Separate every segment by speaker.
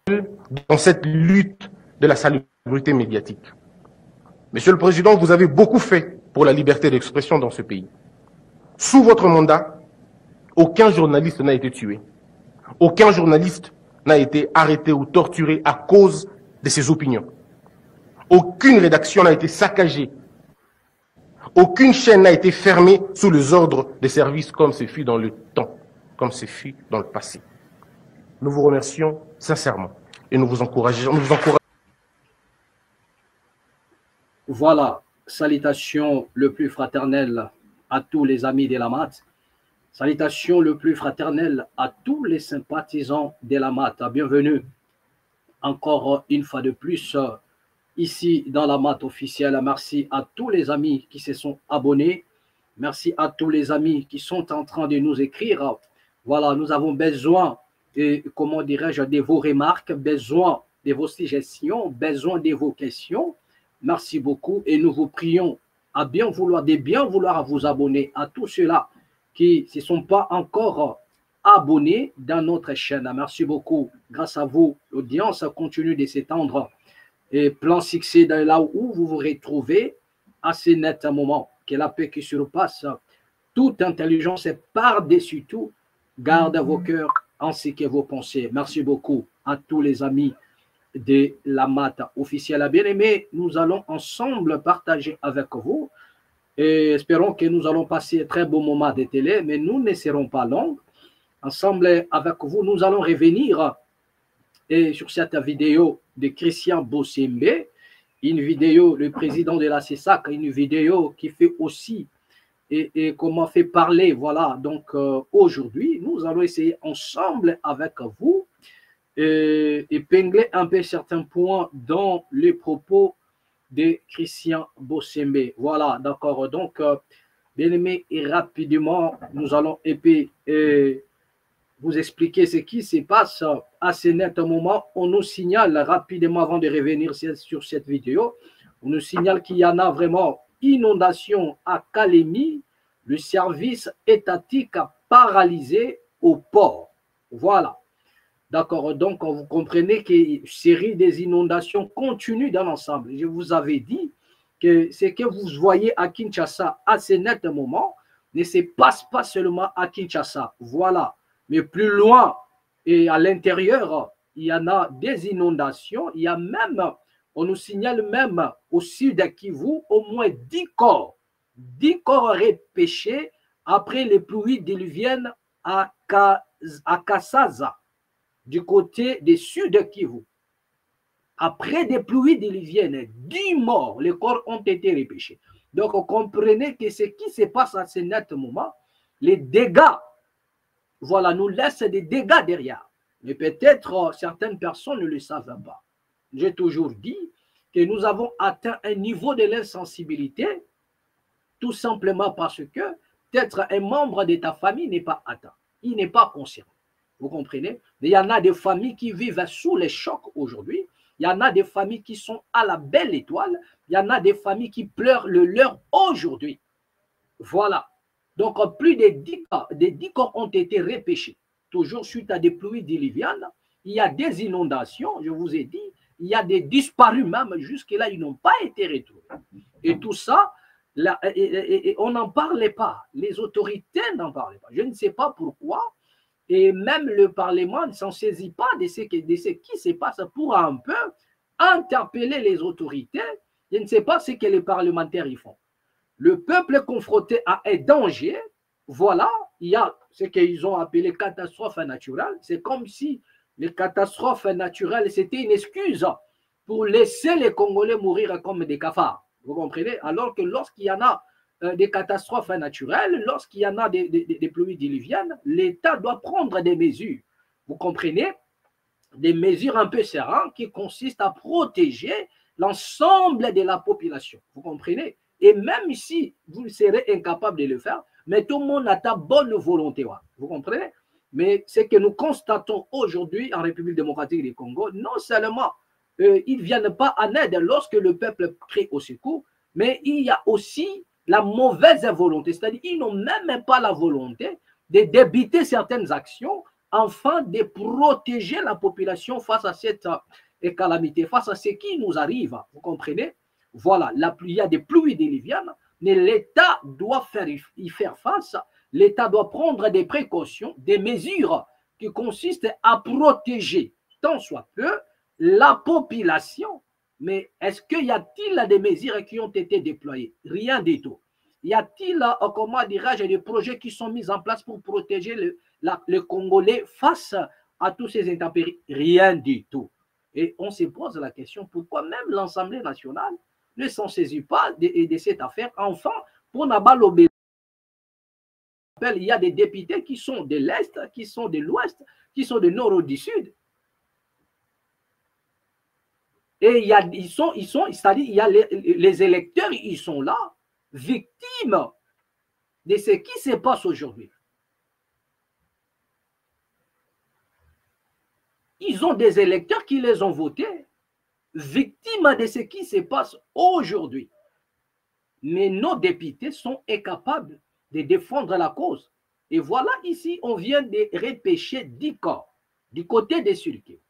Speaker 1: dans cette lutte de la salubrité médiatique. Monsieur le Président, vous avez beaucoup fait pour la liberté d'expression dans ce pays. Sous votre mandat, aucun journaliste n'a été tué. Aucun journaliste n'a été arrêté ou torturé à cause de ses opinions. Aucune rédaction n'a été saccagée. Aucune chaîne n'a été fermée sous les ordres des services comme ce fut dans le temps, comme ce fut dans le passé. Nous vous remercions sincèrement et nous vous encourageons.
Speaker 2: Voilà, salutations le plus fraternel à tous les amis de la MAT. Salutations le plus fraternel à tous les sympathisants de la MAT. Bienvenue encore une fois de plus ici dans la MAT officielle. Merci à tous les amis qui se sont abonnés. Merci à tous les amis qui sont en train de nous écrire. Voilà, nous avons besoin, comment dirais-je, de vos remarques, besoin de vos suggestions, besoin de vos questions. Merci beaucoup et nous vous prions à bien vouloir vous abonner à tous ceux-là qui ne se sont pas encore abonnés dans notre chaîne. Merci beaucoup. Grâce à vous, l'audience continue de s'étendre. Et plan succès de là où vous vous retrouvez à ce net moment. Que la paix qui surpasse toute intelligence et par-dessus tout, garde vos cœurs ainsi que vos pensées. Merci beaucoup à tous les amis de la MAT officielle. Bien-aimés, nous allons ensemble partager avec vous et espérons que nous allons passer un très beau moment de télé, mais nous ne serons pas longs. Ensemble avec vous, nous allons revenir sur cette vidéo de Christian Bossembe, une vidéo, le président de la CESAC, une vidéo qui fait aussi et comment fait parler. Voilà, donc aujourd'hui, nous allons essayer ensemble avec vous épingler un peu certains points dans les propos de Christian Bossembe. Voilà, d'accord. Donc, bien aimé, et rapidement, nous allons vous expliquer ce qui se passe à ce net moment. On nous signale rapidement, avant de revenir sur cette vidéo, on nous signale qu'il y en a vraiment inondation à Kalemi, le service étatique a paralysé au port. Voilà. D'accord, donc vous comprenez que série des inondations continuent dans l'ensemble. Je vous avais dit que ce que vous voyez à Kinshasa à ce net moment ne se passe pas seulement à Kinshasa. Voilà, mais plus loin et à l'intérieur, il y en a des inondations. Il y a même, on nous signale même au sud de Kivu, au moins 10 corps. 10 corps repêchés après les pluies diluviennes à Kasaza, du côté du sud de Kivu. Après des pluies diluviennes, 10 morts, les corps ont été repêchés. Donc, vous comprenez que ce qui se passe à ce net moment, les dégâts, voilà, nous laissent des dégâts derrière. Mais peut-être certaines personnes ne le savent pas. J'ai toujours dit que nous avons atteint un niveau de l'insensibilité, tout simplement parce que peut-être un membre de ta famille n'est pas atteint, il n'est pas concerné. Vous comprenez? Mais il y en a des familles qui vivent sous les chocs aujourd'hui. Il y en a des familles qui sont à la belle étoile. Il y en a des familles qui pleurent le leur aujourd'hui. Voilà. Donc, plus de 10 corps ont été repêchés. Toujours suite à des pluies diluviennes. Il y a des inondations, je vous ai dit. Il y a des disparus même. Jusque-là, ils n'ont pas été retrouvés. Et tout ça, là, on n'en parlait pas. Les autorités n'en parlaient pas. Je ne sais pas pourquoi. Et même le Parlement ne s'en saisit pas de ce qui se passe pour un peu interpeller les autorités. Je ne sais pas ce que les parlementaires y font. Le peuple est confronté à un danger. Voilà, il y a ce qu'ils ont appelé catastrophe naturelle. C'est comme si les catastrophes naturelles, c'était une excuse pour laisser les Congolais mourir comme des cafards. Vous comprenez? Alors que lorsqu'il y en a des catastrophes naturelles, lorsqu'il y en a des pluies diluviennes, l'État doit prendre des mesures. Vous comprenez? Des mesures un peu serrantes qui consistent à protéger l'ensemble de la population. Vous comprenez? Et même si vous serez incapable de le faire, mais tout le monde a ta bonne volonté. Vous comprenez? Mais ce que nous constatons aujourd'hui en République démocratique du Congo, non seulement ils ne viennent pas en aide lorsque le peuple crie au secours, mais il y a aussi la mauvaise volonté, c'est-à-dire qu'ils n'ont même pas la volonté de débiter certaines actions afin de protéger la population face à cette calamité, face à ce qui nous arrive. Vous comprenez? Voilà, il y a des pluies diluviennes, mais l'État doit y faire face. L'État doit prendre des précautions, des mesures qui consistent à protéger, tant soit peu, la population. Mais est-ce qu'il y a-t-il des mesures qui ont été déployées? Rien du tout. Y a-t-il, comment dirais-je, des projets qui sont mis en place pour protéger le Congolais face à tous ces intempéries? Rien du tout. Et on se pose la question, pourquoi même l'Assemblée nationale ne s'en saisit pas de cette affaire? Enfin, pour Nabalobé, il y a des députés qui sont de l'Est, qui sont de l'Ouest, qui sont du Nord ou du Sud. Et c'est-à-dire, il y a les électeurs, ils sont là, victimes de ce qui se passe aujourd'hui. Ils ont des électeurs qui les ont votés, victimes de ce qui se passe aujourd'hui. Mais nos députés sont incapables de défendre la cause. Et voilà, ici, on vient de repêcher 10 corps du côté des Sulkés.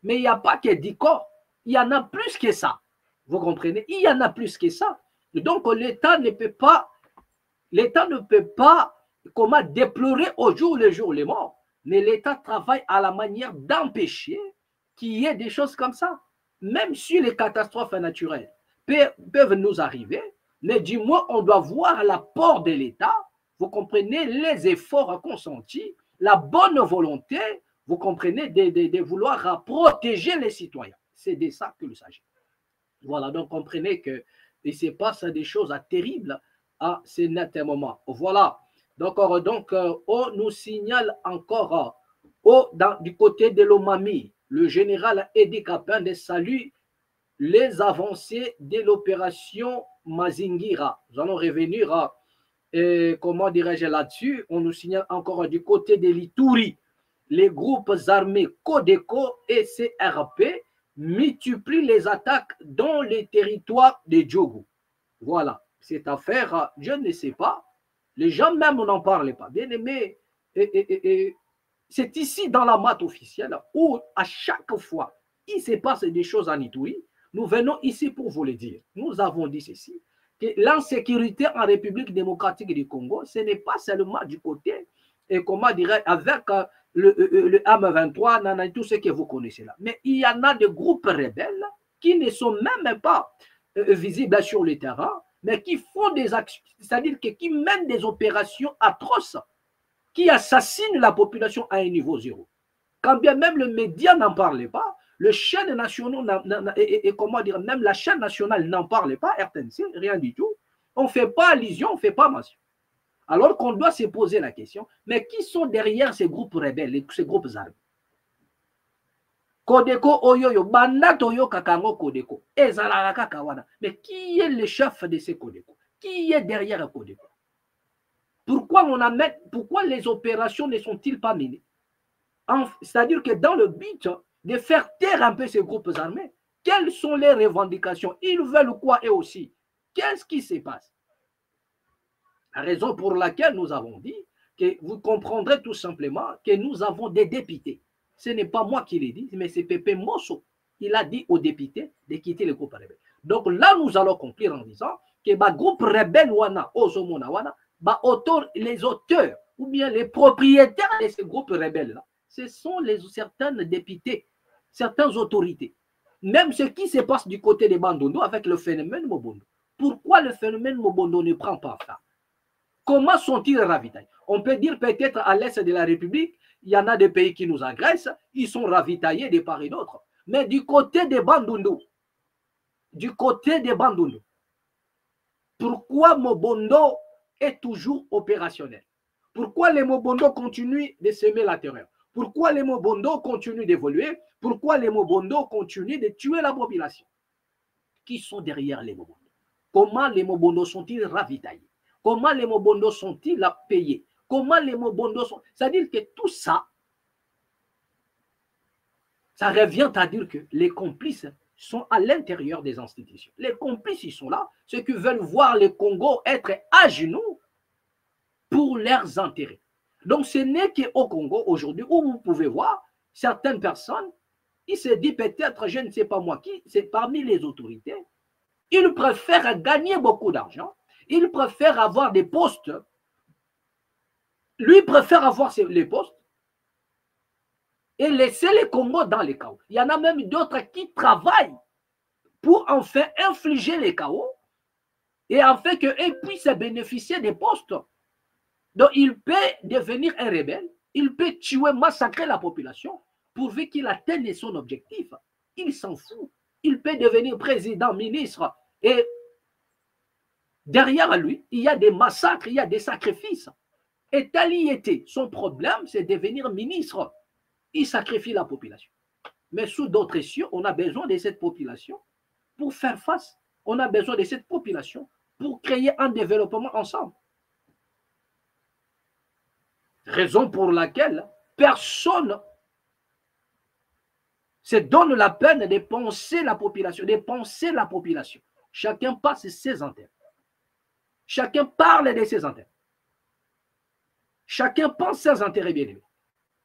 Speaker 2: Mais il n'y a pas que 10 corps, il y en a plus que ça. Vous comprenez? Il y en a plus que ça. Donc, l'État ne peut pas comment déplorer au jour le jour les morts. Mais l'État travaille à la manière d'empêcher qu'il y ait des choses comme ça. Même si les catastrophes naturelles peuvent nous arriver, mais du moins, on doit voir l'apport de l'État. Vous comprenez, les efforts consentis, la bonne volonté, vous comprenez, de vouloir protéger les citoyens. C'est de ça qu'il s'agit. Voilà, donc comprenez qu'il se passe des choses terribles à ce net moment. Voilà, donc on nous signale encore du côté de l'Omami, le général Edi Kapende salue les avancées de l'opération Mazingira. Nous allons revenir comment dirais-je là-dessus. On nous signale encore du côté de l'Ituri, les groupes armés Codeco et CRP multiplient les attaques dans les territoires de Djougou. Voilà, cette affaire, je ne sais pas, les gens même n'en parlent pas. Bien aimé, c'est ici dans la matte officielle où à chaque fois il se passe des choses en Ituri. Nous venons ici pour vous le dire. Nous avons dit ceci, que l'insécurité en République démocratique du Congo, ce n'est pas seulement du côté, et comment dirais avec le M23, tout ce que vous connaissez là. Mais il y en a des groupes rebelles qui ne sont même pas visibles sur le terrain, mais qui font des actions, c'est-à-dire qui mènent des opérations atroces, qui assassinent la population à un niveau zéro. Quand bien même le média n'en parlait pas, le chaîne nationale, et comment dire, même la chaîne nationale n'en parlait pas, RTNC, rien du tout. On ne fait pas allusion, on ne fait pas mention. Alors qu'on doit se poser la question, mais qui sont derrière ces groupes rebelles, ces groupes armés? Codeco Oyoyo, Banatoyo Kakango Codeco, Ezalaka Kawana. Mais qui est le chef de ces Codeco? Qui est derrière Codeco? Pourquoi les opérations ne sont-ils pas menées? C'est-à-dire que dans le but de faire taire un peu ces groupes armés, quelles sont les revendications? Ils veulent quoi eux aussi? Qu'est-ce qui se passe? La raison pour laquelle nous avons dit que vous comprendrez tout simplement que nous avons des députés. Ce n'est pas moi qui l'ai dit, mais c'est Pépé Mosso. Il a dit aux députés de quitter le groupe rebelle. Donc là, nous allons conclure en disant que le groupe rebelle Wana, Ozomona Wana, les auteurs ou bien les propriétaires de ces groupes rebelles-là, ce sont certains députés, certaines autorités. Même ce qui se passe du côté des Bandondo avec le phénomène Mobondo. Pourquoi le phénomène Mobondo ne prend pas ça? Comment sont-ils ravitaillés? On peut dire peut-être à l'est de la République, il y en a des pays qui nous agressent, ils sont ravitaillés de part et d'autre. Mais du côté des Bandundu, pourquoi Mobondo est toujours opérationnel? Pourquoi les Mobondo continuent de semer la terreur? Pourquoi les Mobondo continuent d'évoluer? Pourquoi les Mobondo continuent de tuer la population? Qui sont derrière les Mobondo? Comment les Mobondo sont-ils ravitaillés? Comment les Mobondo sont-ils payés? Comment les Mobondo sont... C'est-à-dire que tout ça, ça revient à dire que les complices sont à l'intérieur des institutions. Les complices, ils sont là, ceux qui veulent voir le Congo être à genoux pour leurs intérêts. Donc, ce n'est qu'au Congo aujourd'hui où vous pouvez voir certaines personnes, ils se disent peut-être, je ne sais pas moi qui, c'est parmi les autorités, ils préfèrent gagner beaucoup d'argent, ils préfèrent avoir des postes, lui préfère avoir les postes et laisser les Congos dans les chaos. Il y en a même d'autres qui travaillent pour enfin infliger les chaos et enfin qu'ils puissent bénéficier des postes. Donc, il peut devenir un rebelle, il peut tuer, massacrer la population pourvu qu'il atteigne son objectif. Il s'en fout. Il peut devenir président, ministre et derrière lui, il y a des massacres, il y a des sacrifices. Et tel y était. Son problème, c'est devenir ministre. Il sacrifie la population. Mais sous d'autres cieux, on a besoin de cette population pour faire face. On a besoin de cette population pour créer un développement ensemble. Raison pour laquelle personne se donne la peine de penser la population, Chacun passe ses intérêts. Chacun parle de ses intérêts. Chacun pense ses intérêts bien aimés.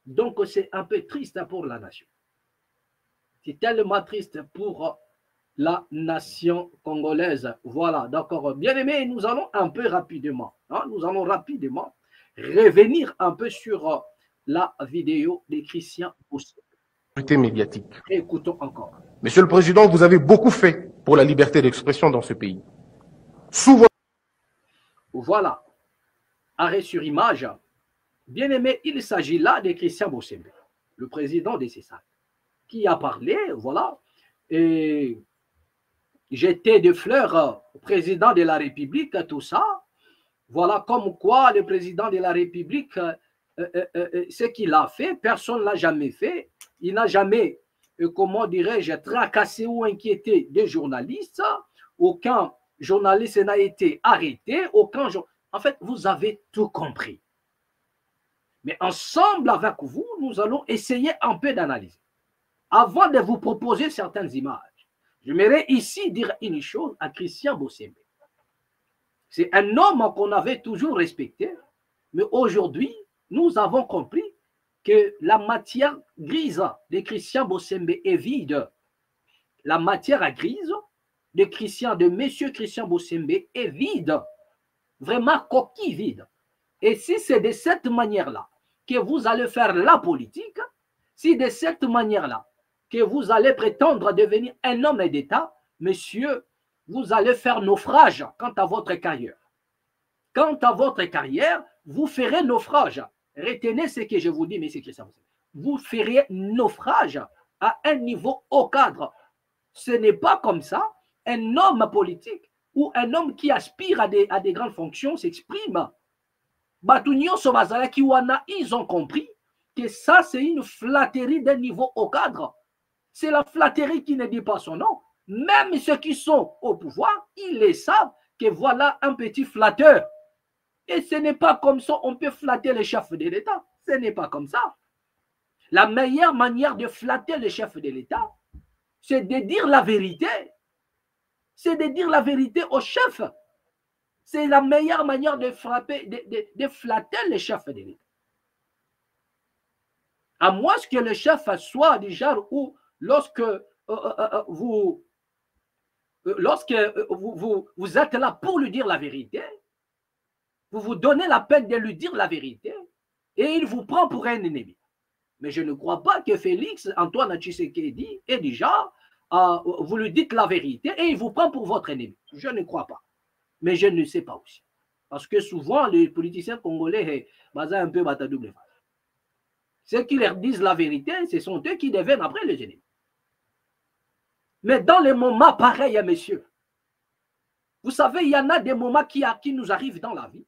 Speaker 2: Donc, c'est un peu triste pour la nation. C'est tellement triste pour la nation congolaise. Voilà, d'accord. Bien aimé, nous allons un peu rapidement, revenir un peu sur la vidéo de Christian Bossembe.
Speaker 1: Médiatique.
Speaker 2: Écoutons encore.
Speaker 1: Monsieur le Président, vous avez beaucoup fait pour la liberté d'expression dans ce pays. Sous votre...
Speaker 2: Voilà, arrêt sur image. Bien aimé, il s'agit là de Christian Bossembe, le président de CESAC, qui a parlé, voilà, et jeté des fleurs au président de la République, tout ça. Voilà, comme quoi le président de la République, ce qu'il a fait, personne ne l'a jamais fait. Il n'a jamais, comment dirais-je, tracassé ou inquiété des journalistes. Aucun journaliste n'a été arrêté. En fait, vous avez tout compris. Mais ensemble avec vous, nous allons essayer un peu d'analyser. Avant de vous proposer certaines images, j'aimerais ici dire une chose à Christian Bossembe. C'est un homme qu'on avait toujours respecté, mais aujourd'hui, nous avons compris que la matière grise de Christian Bossembe est vide. La matière grise de monsieur Christian Bossembe est vide. Vraiment coquille vide. Et si c'est de cette manière-là que vous allez faire la politique, si de cette manière-là que vous allez prétendre devenir un homme d'État, monsieur, vous allez faire naufrage quant à votre carrière. Quant à votre carrière, vous ferez naufrage. Retenez ce que je vous dis, M. Christian Bossembe. Vous ferez naufrage à un niveau haut cadre. Ce n'est pas comme ça. Un homme politique ou un homme qui aspire à des grandes fonctions s'exprime. Batunio Sobazala Kiwana, ils ont compris que ça, c'est une flatterie d'un niveau haut cadre. C'est la flatterie qui ne dit pas son nom. Même ceux qui sont au pouvoir, ils le savent que voilà un petit flatteur. Et ce n'est pas comme ça on peut flatter le chef de l'État. Ce n'est pas comme ça. La meilleure manière de flatter le chef de l'État, c'est de dire la vérité. C'est de dire la vérité au chef. C'est la meilleure manière de flatter le chef de l'État. À moins que le chef soit du genre où lorsque vous êtes là pour lui dire la vérité, vous vous donnez la peine de lui dire la vérité et il vous prend pour un ennemi. Mais je ne crois pas que Félix Antoine Tshisekedi est déjà, vous lui dites la vérité et il vous prend pour votre ennemi. Je ne crois pas. Mais je ne sais pas aussi. Parce que souvent, les politiciens congolais, un peu battent double face. Ceux qui leur disent la vérité, ce sont eux qui deviennent après les ennemis. Mais dans les moments pareils, messieurs, vous savez, il y en a des moments qui nous arrivent dans la vie.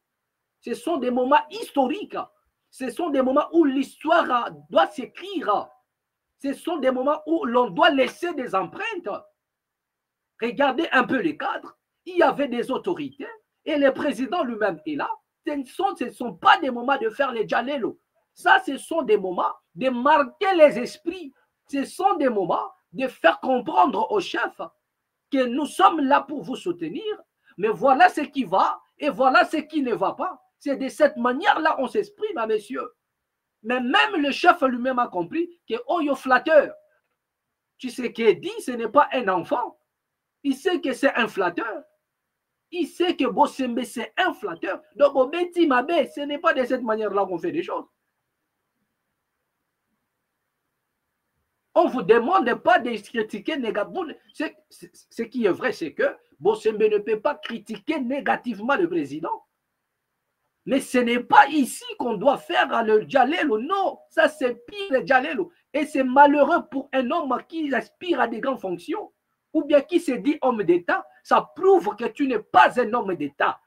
Speaker 2: Ce sont des moments historiques. Ce sont des moments où l'histoire doit s'écrire. Ce sont des moments où l'on doit laisser des empreintes. Regardez un peu les cadres. Il y avait des autorités et le président lui-même est là. Ce ne sont pas des moments de faire les djalelo. Ça, ce sont des moments de marquer les esprits. Ce sont des moments de faire comprendre au chef que nous sommes là pour vous soutenir, mais voilà ce qui va et voilà ce qui ne va pas. C'est de cette manière-là qu'on s'exprime, hein, messieurs. Mais même le chef lui-même a compris que Oyo flatteur. Tu sais qu'il dit, ce n'est pas un enfant. Il sait que c'est un flatteur. Il sait que Bossembe, c'est un flatteur. Donc, au Beti Mabé, ce n'est pas de cette manière-là qu'on fait des choses. On ne vous demande pas de critiquer négativement. Ce qui est vrai, c'est que Bossembe ne peut pas critiquer négativement le président. Mais ce n'est pas ici qu'on doit faire le Djalelo. Non, ça c'est pire le Djalelo. Et c'est malheureux pour un homme qui aspire à des grandes fonctions ou bien qui se dit homme d'État. Ça prouve que tu n'es pas un homme d'État.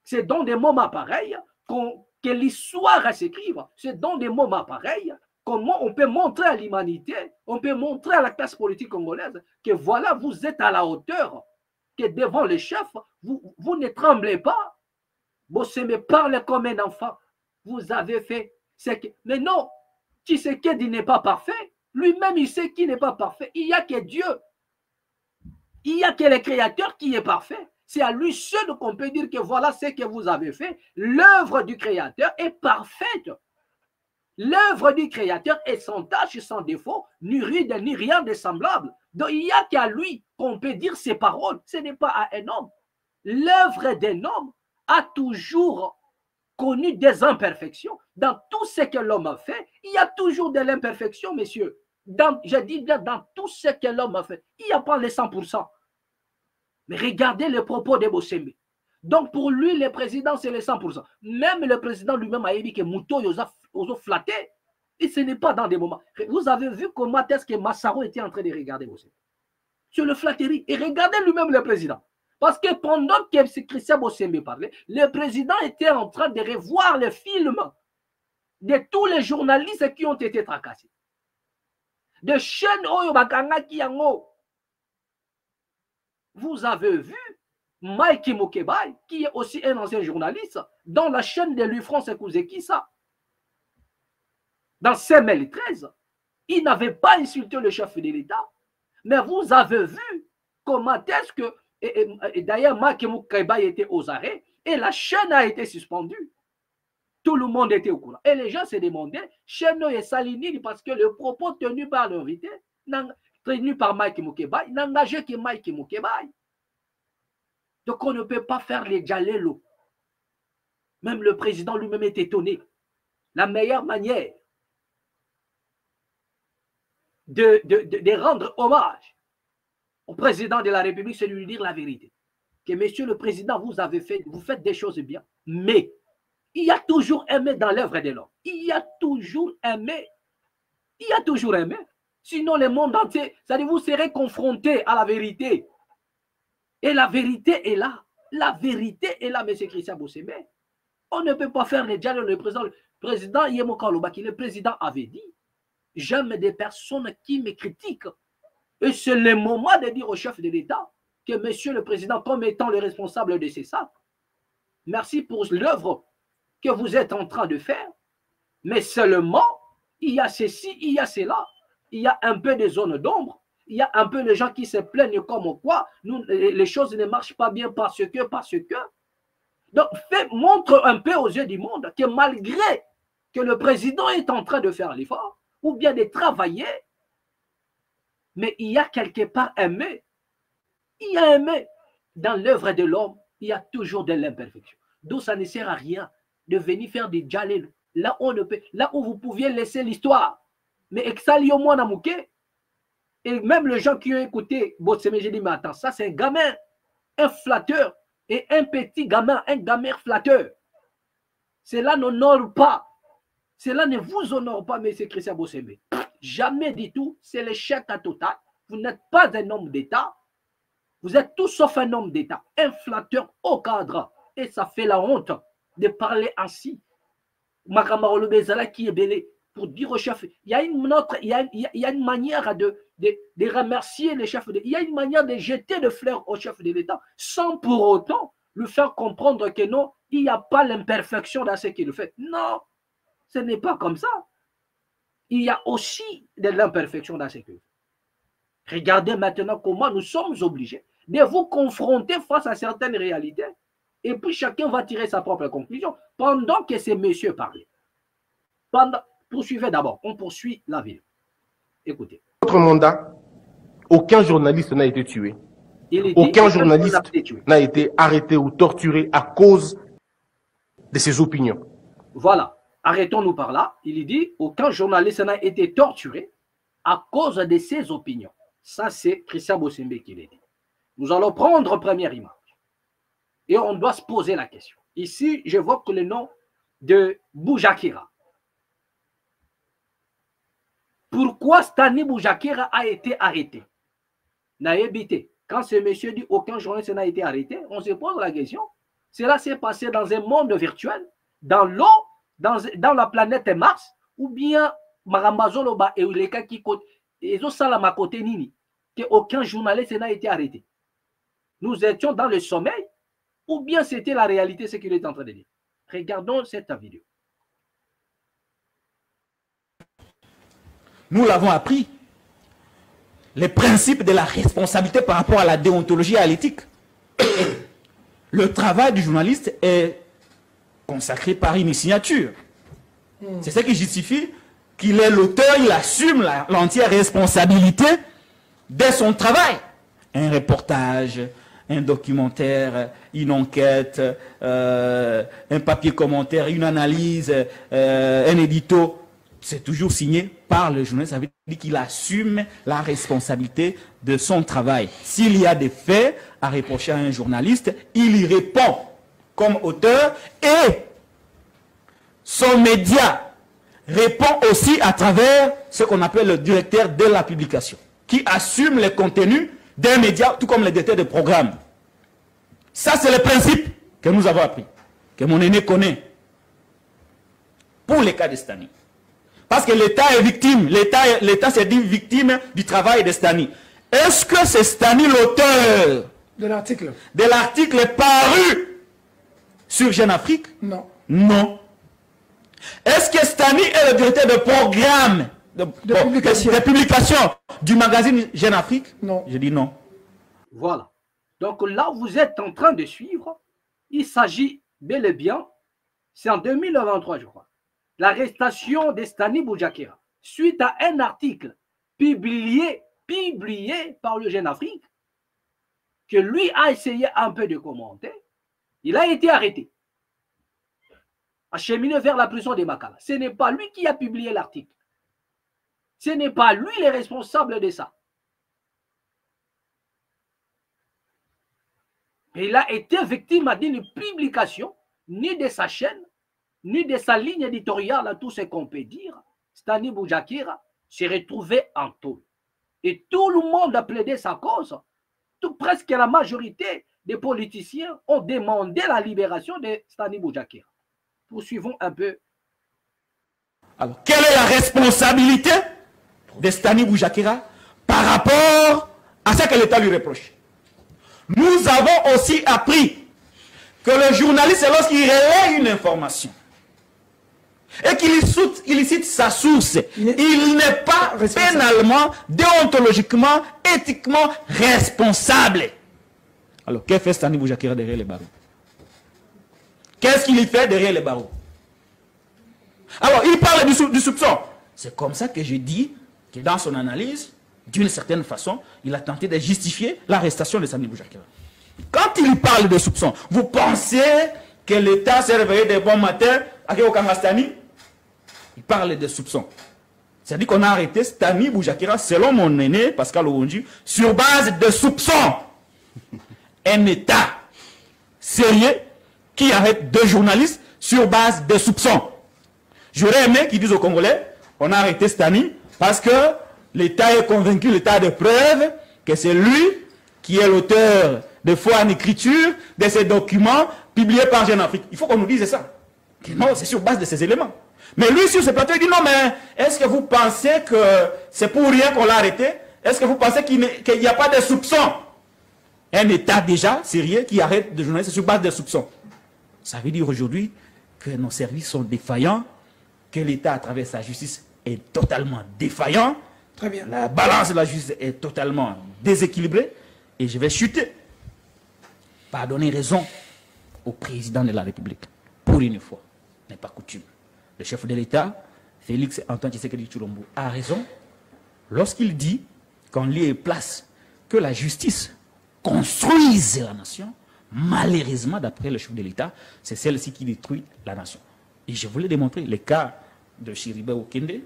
Speaker 2: C'est dans des moments pareils que l'histoire s'écrive. C'est dans des moments pareils comment on peut montrer à l'humanité, on peut montrer à la classe politique congolaise que voilà, vous êtes à la hauteur, que devant les chefs, vous ne tremblez pas. Bossembe parle comme un enfant. Vous avez fait ce que... Mais non, Tshisekedi n'est pas parfait. Lui-même, il sait qu'il n'est pas parfait. Il n'y a que Dieu. Il n'y a que le Créateur qui est parfait. C'est à lui seul qu'on peut dire que voilà ce que vous avez fait. L'œuvre du Créateur est parfaite. L'œuvre du Créateur est sans tâche, sans défaut, ni ride, ni rien de semblable. Donc il n'y a qu'à lui qu'on peut dire ces paroles. Ce n'est pas à un homme. L'œuvre d'un homme a toujours connu des imperfections. Dans tout ce que l'homme a fait, il y a toujours de l'imperfection, messieurs. Je dis bien dans tout ce que l'homme a fait. Il n'y a pas les 100%. Mais regardez les propos de Bossembe. Donc pour lui, le président, c'est les 100%. Même le président lui-même a dit que Mouto a flatté. Et ce n'est pas dans des moments. Vous avez vu comment est-ce que Massaro était en train de regarder Bossembe. Sur le flatterie. Et regardez lui-même le président. Parce que pendant que Christian Bossembe parlait, le président était en train de revoir le film de tous les journalistes qui ont été tracassés. De chaînes Oyo Bakanga Kiyango. Vous avez vu Mike Mokebai, qui est aussi un ancien journaliste, dans la chaîne de l'UFrance Kouzekissa. Dans CML 13, il n'avait pas insulté le chef de l'État. Mais vous avez vu comment est-ce que et d'ailleurs, Makemou Kaibai était aux arrêts et la chaîne a été suspendue. Tout le monde était au courant. Et les gens se demandaient, chaîne et Salini, parce que le propos tenu par l'invité, tenu par Makemou Kaibai, n'engageait que Makemou Kaibai. Donc on ne peut pas faire les Djalelo. Même le président lui-même est étonné. La meilleure manière de rendre hommage au président de la République, c'est de lui dire la vérité. Que monsieur le président, vous faites des choses bien, mais il y a toujours aimé dans l'œuvre de l'homme. Il y a toujours aimé. Il y a toujours aimé. Sinon, le monde entier, c'est-à-dire vous serez confronté à la vérité. Et la vérité est là. La vérité est là, monsieur Christian Bossembe. On ne peut pas faire les dialogues. Le président Yemo Kalobaki, le président avait dit, j'aime des personnes qui me critiquent. Et c'est le moment de dire au chef de l'État que monsieur le président, comme étant le responsable de ces sacs, merci pour l'œuvre que vous êtes en train de faire, mais seulement, il y a ceci, il y a cela, il y a un peu de zones d'ombre, il y a un peu de gens qui se plaignent comme quoi les choses ne marchent pas bien parce que. Donc, montre un peu aux yeux du monde que malgré que le président est en train de faire l'effort, ou bien de travailler, mais il y a quelque part aimé. Il y a aimé. Dans l'œuvre de l'homme, il y a toujours de l'imperfection. Donc ça ne sert à rien de venir faire des djalel. Là où vous pouviez laisser l'histoire. Mais exali au moins Namouké. Et même les gens qui ont écouté Bossembe, j'ai dit, mais attends, ça c'est un gamin, un flatteur, et un petit gamin, un gamin flatteur. Cela n'honore pas. Cela ne vous honore pas, M. Christian Bossembe. Jamais du tout, c'est l'échec à total. Vous n'êtes pas un homme d'État. Vous êtes tout sauf un homme d'État. Un flatteur au cadre. Et ça fait la honte de parler ainsi. Makamaro Bezala qui est belé pour dire au chef. Il y a une manière de remercier les chefs. Il y a une manière de jeter des fleurs au chef de l'État sans pour autant lui faire comprendre que non, il n'y a pas l'imperfection dans ce qu'il fait. Non, ce n'est pas comme ça. Il y a aussi de l'imperfection dans ce qu'il fait. Regardez maintenant comment nous sommes obligés de vous confronter face à certaines réalités Et puis chacun va tirer sa propre conclusion pendant que ces messieurs parlaient. Poursuivez d'abord, on poursuit la vidéo. Écoutez.
Speaker 1: Votre mandat, aucun journaliste n'a été tué.
Speaker 2: Aucun
Speaker 1: journaliste n'a été arrêté ou torturé à cause de ses opinions.
Speaker 2: Voilà. Arrêtons-nous par là. Il dit aucun journaliste n'a été torturé à cause de ses opinions. Ça, c'est Christian Bossembe qui l'a dit. Nous allons prendre première image. Et on doit se poser la question. Ici, j'évoque le nom de Boujakira. Pourquoi Stani Boujakira a été arrêté? N'a évité. Quand ce monsieur dit aucun journaliste n'a été arrêté, on se pose la question. Cela s'est passé dans un monde virtuel, dans l'eau, dans la planète Mars, ou bien Marambazoloba et Uleka qui côté, et Salama côté Nini, qu'aucun journaliste n'a été arrêté. Nous étions dans le sommeil, ou bien c'était la réalité, ce qu'il est en train de dire. Regardons cette vidéo.
Speaker 3: Nous l'avons appris. Les principes de la responsabilité par rapport à la déontologie et à l'éthique. Le travail du journaliste est consacré par une signature. C'est ce qui justifie qu'il est l'auteur, il assume l'entière responsabilité de son travail. Un reportage, un documentaire, une enquête, un papier commentaire, une analyse, un édito. C'est toujours signé par le journaliste. Ça veut dire qu'il assume la responsabilité de son travail. S'il y a des faits à reprocher à un journaliste, il y répond comme auteur et son média répond aussi à travers ce qu'on appelle le directeur de la publication, qui assume les contenus d'un média, tout comme le directeur de programme. Ça, c'est le principe que nous avons appris, que mon aîné connaît pour les cas de Stani. Parce que l'État est victime. L'État s'est dit victime du travail de Stani. Est-ce que c'est Stani l'auteur
Speaker 4: de l'article
Speaker 3: paru sur Jeune Afrique?
Speaker 4: Non.
Speaker 3: Non. Est-ce que Stani est le directeur de programme de publication du magazine Jeune Afrique?
Speaker 4: Non.
Speaker 3: Je dis non.
Speaker 2: Voilà. Donc là, vous êtes en train de suivre. Il s'agit bel et bien, c'est en 2023, je crois, l'arrestation de Stani Boujakira suite à un article publié par le Jeune Afrique que lui a essayé un peu de commenter. Il a été arrêté, acheminé vers la prison de Makala. Ce n'est pas lui qui a publié l'article. Ce n'est pas lui le responsable de ça. Et il a été victime d'une publication, ni de sa chaîne, ni de sa ligne éditoriale, à tout ce qu'on peut dire. Stani Boujakira s'est retrouvé en taule. Et tout le monde a plaidé sa cause. Presque la majorité des politiciens ont demandé la libération de Stani Boujakira. Poursuivons un peu.
Speaker 3: Alors, quelle est la responsabilité de Stani Boujakira par rapport à ce que l'État lui reproche? Nous avons aussi appris que le journaliste, lorsqu'il relaie une information et qu'il cite sa source, il n'est pas pénalement, déontologiquement, éthiquement responsable. Alors, que fait Stani Boujakira derrière les barreaux? Qu'est-ce qu'il y fait derrière les barreaux? Alors, il parle du soupçon. C'est comme ça que je dis que dans son analyse, d'une certaine façon, il a tenté de justifier l'arrestation de Stani Boujakira. Quand il parle de soupçon, vous pensez que l'État s'est réveillé des bons matins à Stani? Il parle de soupçon. C'est-à-dire qu'on a arrêté Stani Boujakira, selon mon aîné, Pascal Owonji, sur base de soupçons. Un État sérieux qui arrête deux journalistes sur base de soupçons. J'aurais aimé qu'ils disent aux Congolais, on a arrêté Stani parce que l'État est convaincu, l'État de preuve, que c'est lui qui est l'auteur de foi en écriture de ces documents publiés par Jeune Afrique. Il faut qu'on nous dise ça. Non, c'est sur base de ces éléments. Mais lui, sur ce plateau, il dit non, mais est-ce que vous pensez que c'est pour rien qu'on l'a arrêté? Est-ce que vous pensez qu'il n'y a pas de soupçons? Un État déjà sérieux qui arrête des journalistes sur base de soupçons. Ça veut dire aujourd'hui que nos services sont défaillants, que l'État, à travers sa justice, est totalement défaillant.
Speaker 4: Très bien.
Speaker 3: La balance de la justice est totalement déséquilibrée et je vais chuter. Pas donner raison au président de la République. Pour une fois, n'est pas coutume. Le chef de l'État, Félix Antoine Tshisekedi Tshilombo, a raison lorsqu'il dit qu'en lieu et place que la justice construise la nation. Malheureusement, d'après le chef de l'État, c'est celle-ci qui détruit la nation. Et je voulais démontrer les cas de Chiribe Okende,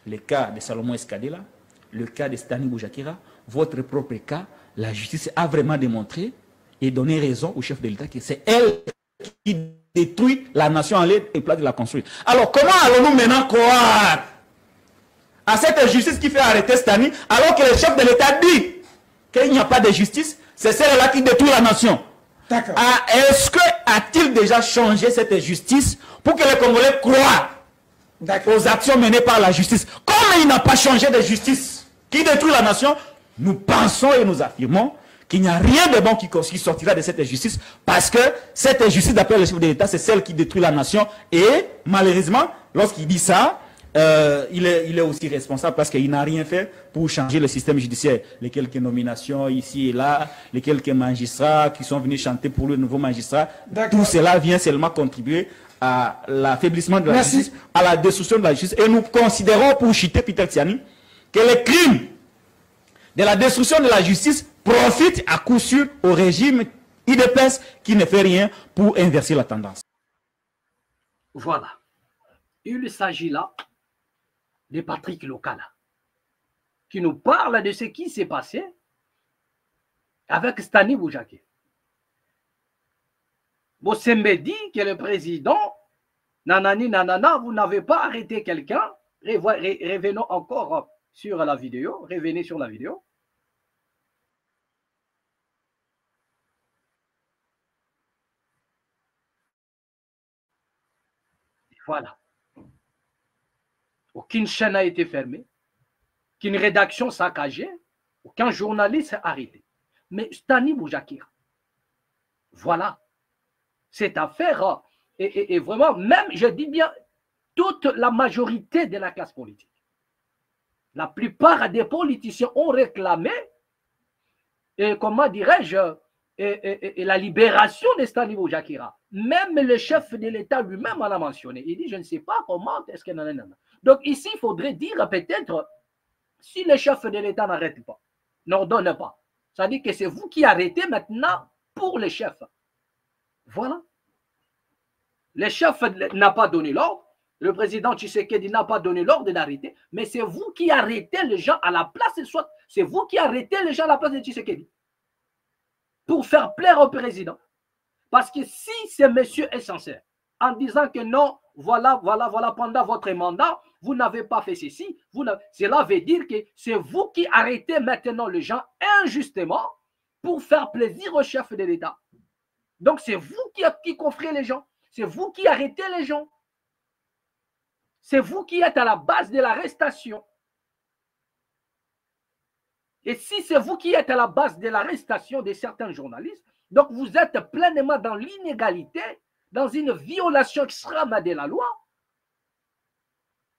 Speaker 3: le cas de Salomon Escadela, le cas de Stani Boujakira, votre propre cas, la justice a vraiment démontré et donné raison au chef de l'État que c'est elle qui détruit la nation en l'aide et place de la construire. Alors comment allons-nous maintenant croire à cette justice qui fait arrêter Stani alors que le chef de l'État dit qu'il n'y a pas de justice, c'est celle-là qui détruit la nation? Est-ce que a-t-il déjà changé cette justice pour que les Congolais croient aux actions menées par la justice? Comme il n'a pas changé de justice qui détruit la nation, nous pensons et nous affirmons qu'il n'y a rien de bon qui sortira de cette justice, parce que cette justice, d'après le chef de l'État, c'est celle qui détruit la nation. Et malheureusement, lorsqu'il dit ça, il est aussi responsable parce qu'il n'a rien fait pour changer le système judiciaire. Les quelques nominations ici et là, les quelques magistrats qui sont venus chanter pour le nouveau magistrat, tout cela vient seulement contribuer à l'affaiblissement de la justice, à la destruction de la justice. Et nous considérons, pour citer Peter Tiani, que les crimes de la destruction de la justice profitent à coup sûr au régime UDPS qui ne fait rien pour inverser la tendance.
Speaker 2: Voilà. Il s'agit là de Patrick Lokala, qui nous parle de ce qui s'est passé avec Stani Boujakira. Bossembe dit que le président, nanani nanana, vous n'avez pas arrêté quelqu'un. Revenons encore sur la vidéo. Revenez sur la vidéo. Voilà. Aucune chaîne n'a été fermée, aucune rédaction saccagée, aucun journaliste arrêté. Mais Stani Boujakira, voilà, cette affaire est vraiment, même, je dis bien, toute la majorité de la classe politique. La plupart des politiciens ont réclamé, et comment dirais-je, la libération de Stani Boujakira. Même le chef de l'État lui-même en a mentionné. Il dit, je ne sais pas comment est-ce que... Donc ici, il faudrait dire peut-être, si le chef de l'État n'arrête pas, n'ordonne pas, ça dit que c'est vous qui arrêtez maintenant pour le chef. Voilà. Le chef n'a pas donné l'ordre, le président Tshisekedi n'a pas donné l'ordre d'arrêter, mais c'est vous qui arrêtez les gens à la place, soit c'est vous qui arrêtez les gens à la place de Tshisekedi pour faire plaire au président. Parce que si ce monsieur est sincère, en disant que non, voilà, pendant votre mandat, vous n'avez pas fait ceci, cela veut dire que c'est vous qui arrêtez maintenant les gens injustement pour faire plaisir au chef de l'État. Donc c'est vous qui coffrez les gens, c'est vous qui arrêtez les gens. C'est vous qui êtes à la base de l'arrestation. Et si c'est vous qui êtes à la base de l'arrestation de certains journalistes, donc vous êtes pleinement dans l'inégalité, dans une violation extrême de la loi,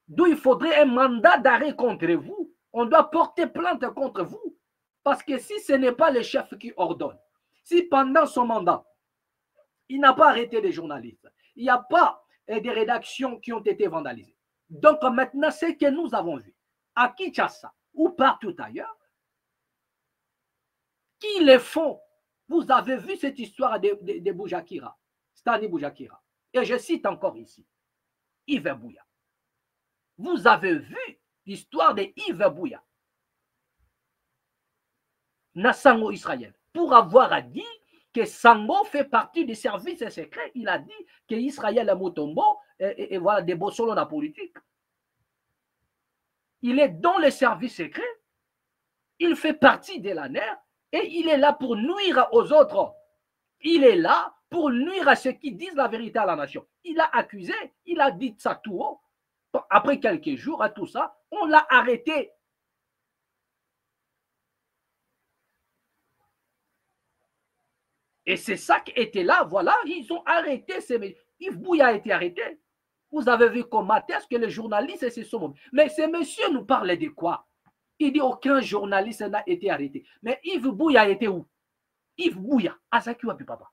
Speaker 2: d'où il faudrait un mandat d'arrêt contre vous. On doit porter plainte contre vous. Parce que si ce n'est pas le chef qui ordonne, si pendant son mandat, il n'a pas arrêté les journalistes, il n'y a pas des rédactions qui ont été vandalisées. Donc maintenant, ce que nous avons vu à Kinshasa ou partout ailleurs, qui les font. Vous avez vu cette histoire de Boujakira, Stani Boujakira. Et je cite encore ici, Yves Bouya. Vous avez vu l'histoire de Yves Bouya, Nassango Israël, pour avoir dit que Sango fait partie des services secrets. Il a dit que Israël est Mutombo et voilà des bossons dans la politique. Il est dans les services secrets, il fait partie de la NER. Et il est là pour nuire aux autres. Il est là pour nuire à ceux qui disent la vérité à la nation. Il a accusé, il a dit ça tout haut. Après quelques jours, à tout ça, on l'a arrêté. Et c'est ça qui était là, voilà, ils ont arrêté. Yves Bouya a été arrêté. Vous avez vu comment est-ce que les journalistes, c'est ce monde. Mais ce monsieur nous parlait de quoi? Il dit aucun journaliste n'a été arrêté. Mais Yves Bouya a été où? Yves Bouya, Azaki Wapi Papa.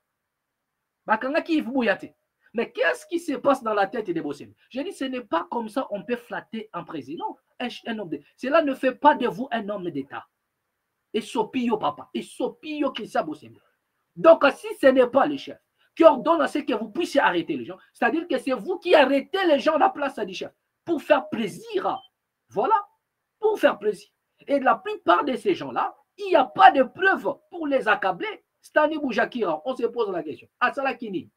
Speaker 2: Mais qu'est-ce qui se passe dans la tête des Bossembe? Je dis, ce n'est pas comme ça on peut flatter un président, un homme d'État. Cela ne fait pas de vous un homme d'État. Et Sopio, papa. Et Sopio, Christian Bossembe. Donc, si ce n'est pas le chef qui ordonne à ce que vous puissiez arrêter les gens, c'est-à-dire que c'est vous qui arrêtez les gens à la place du chef pour faire plaisir. Voilà, pour faire plaisir. Et la plupart de ces gens-là, il n'y a pas de preuves pour les accabler. Stani Boujakira, on se pose la question. Asala Kini,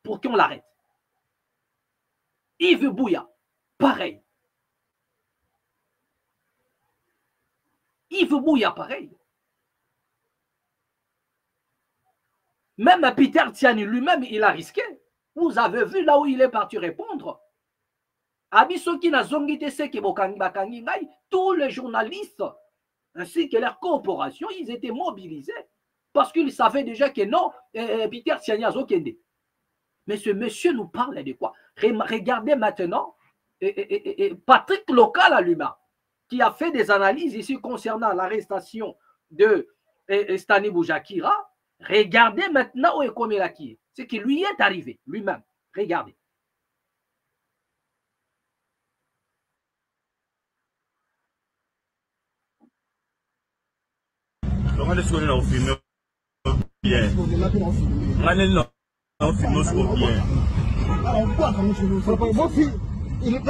Speaker 2: pour qu'on l'arrête. Yves Bouya, pareil. Yves Bouya, pareil. Même Peter Tiani lui-même, il a risqué. Vous avez vu là où il est parti répondre. Tous les journalistes ainsi que leurs corporations, ils étaient mobilisés parce qu'ils savaient déjà que non, Peter Tiani a Zokende. Mais ce monsieur nous parle de quoi? Regardez maintenant Patrick Local à lui-même, qui a fait des analyses ici concernant l'arrestation de Stani Boujakira. Regardez maintenant où est Komelaki. Ce qui lui est arrivé, lui-même. Regardez.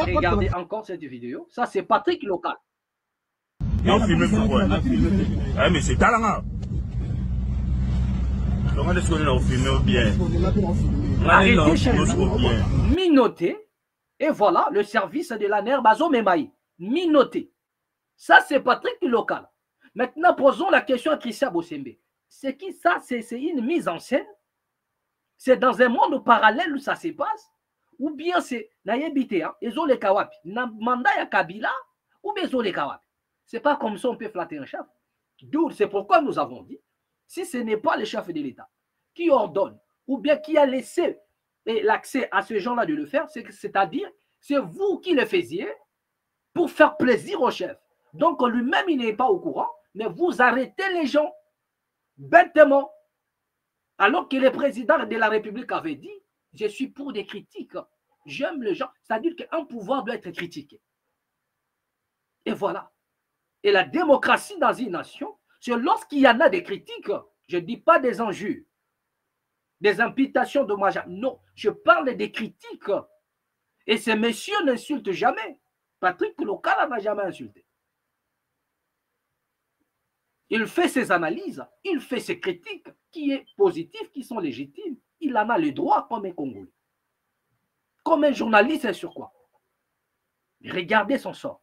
Speaker 2: Regardez encore cette vidéo. Ça, c'est Patrick Local.
Speaker 4: Mais c'est talent.
Speaker 2: Arrêtez chez Minoté. Et voilà, le service de la NER Bazo Memaï. Minoté. Ça, c'est Patrick Local. Maintenant, posons la question à Christian Bossembe. C'est qui ça? C'est une mise en scène? C'est dans un monde parallèle où ça se passe? Ou bien c'est Nayebite, Ezole Kawapi, Mandaya Kabila, ou bien Ezole Kawapi? C'est pas comme ça on peut flatter un chef. D'où c'est pourquoi nous avons dit, si ce n'est pas le chef de l'État qui ordonne, ou bien qui a laissé l'accès à ce gens-là de le faire, c'est-à-dire, c'est vous qui le faisiez pour faire plaisir au chef. Donc lui-même, il n'est pas au courant, mais vous arrêtez les gens bêtement. Alors que le président de la République avait dit, je suis pour des critiques, j'aime les gens. C'est-à-dire qu'un pouvoir doit être critiqué. Et voilà. Et la démocratie dans une nation, c'est lorsqu'il y en a des critiques, je ne dis pas des injures, des imputations dommageables. Non, je parle des critiques. Et ce monsieur n'insulte jamais. Patrick Local n'a jamais insulté. Il fait ses analyses, il fait ses critiques, qui est positif, qui sont légitimes. Il en a le droit comme un Congolais. Comme un journaliste, c'est sur quoi? Regardez son sort.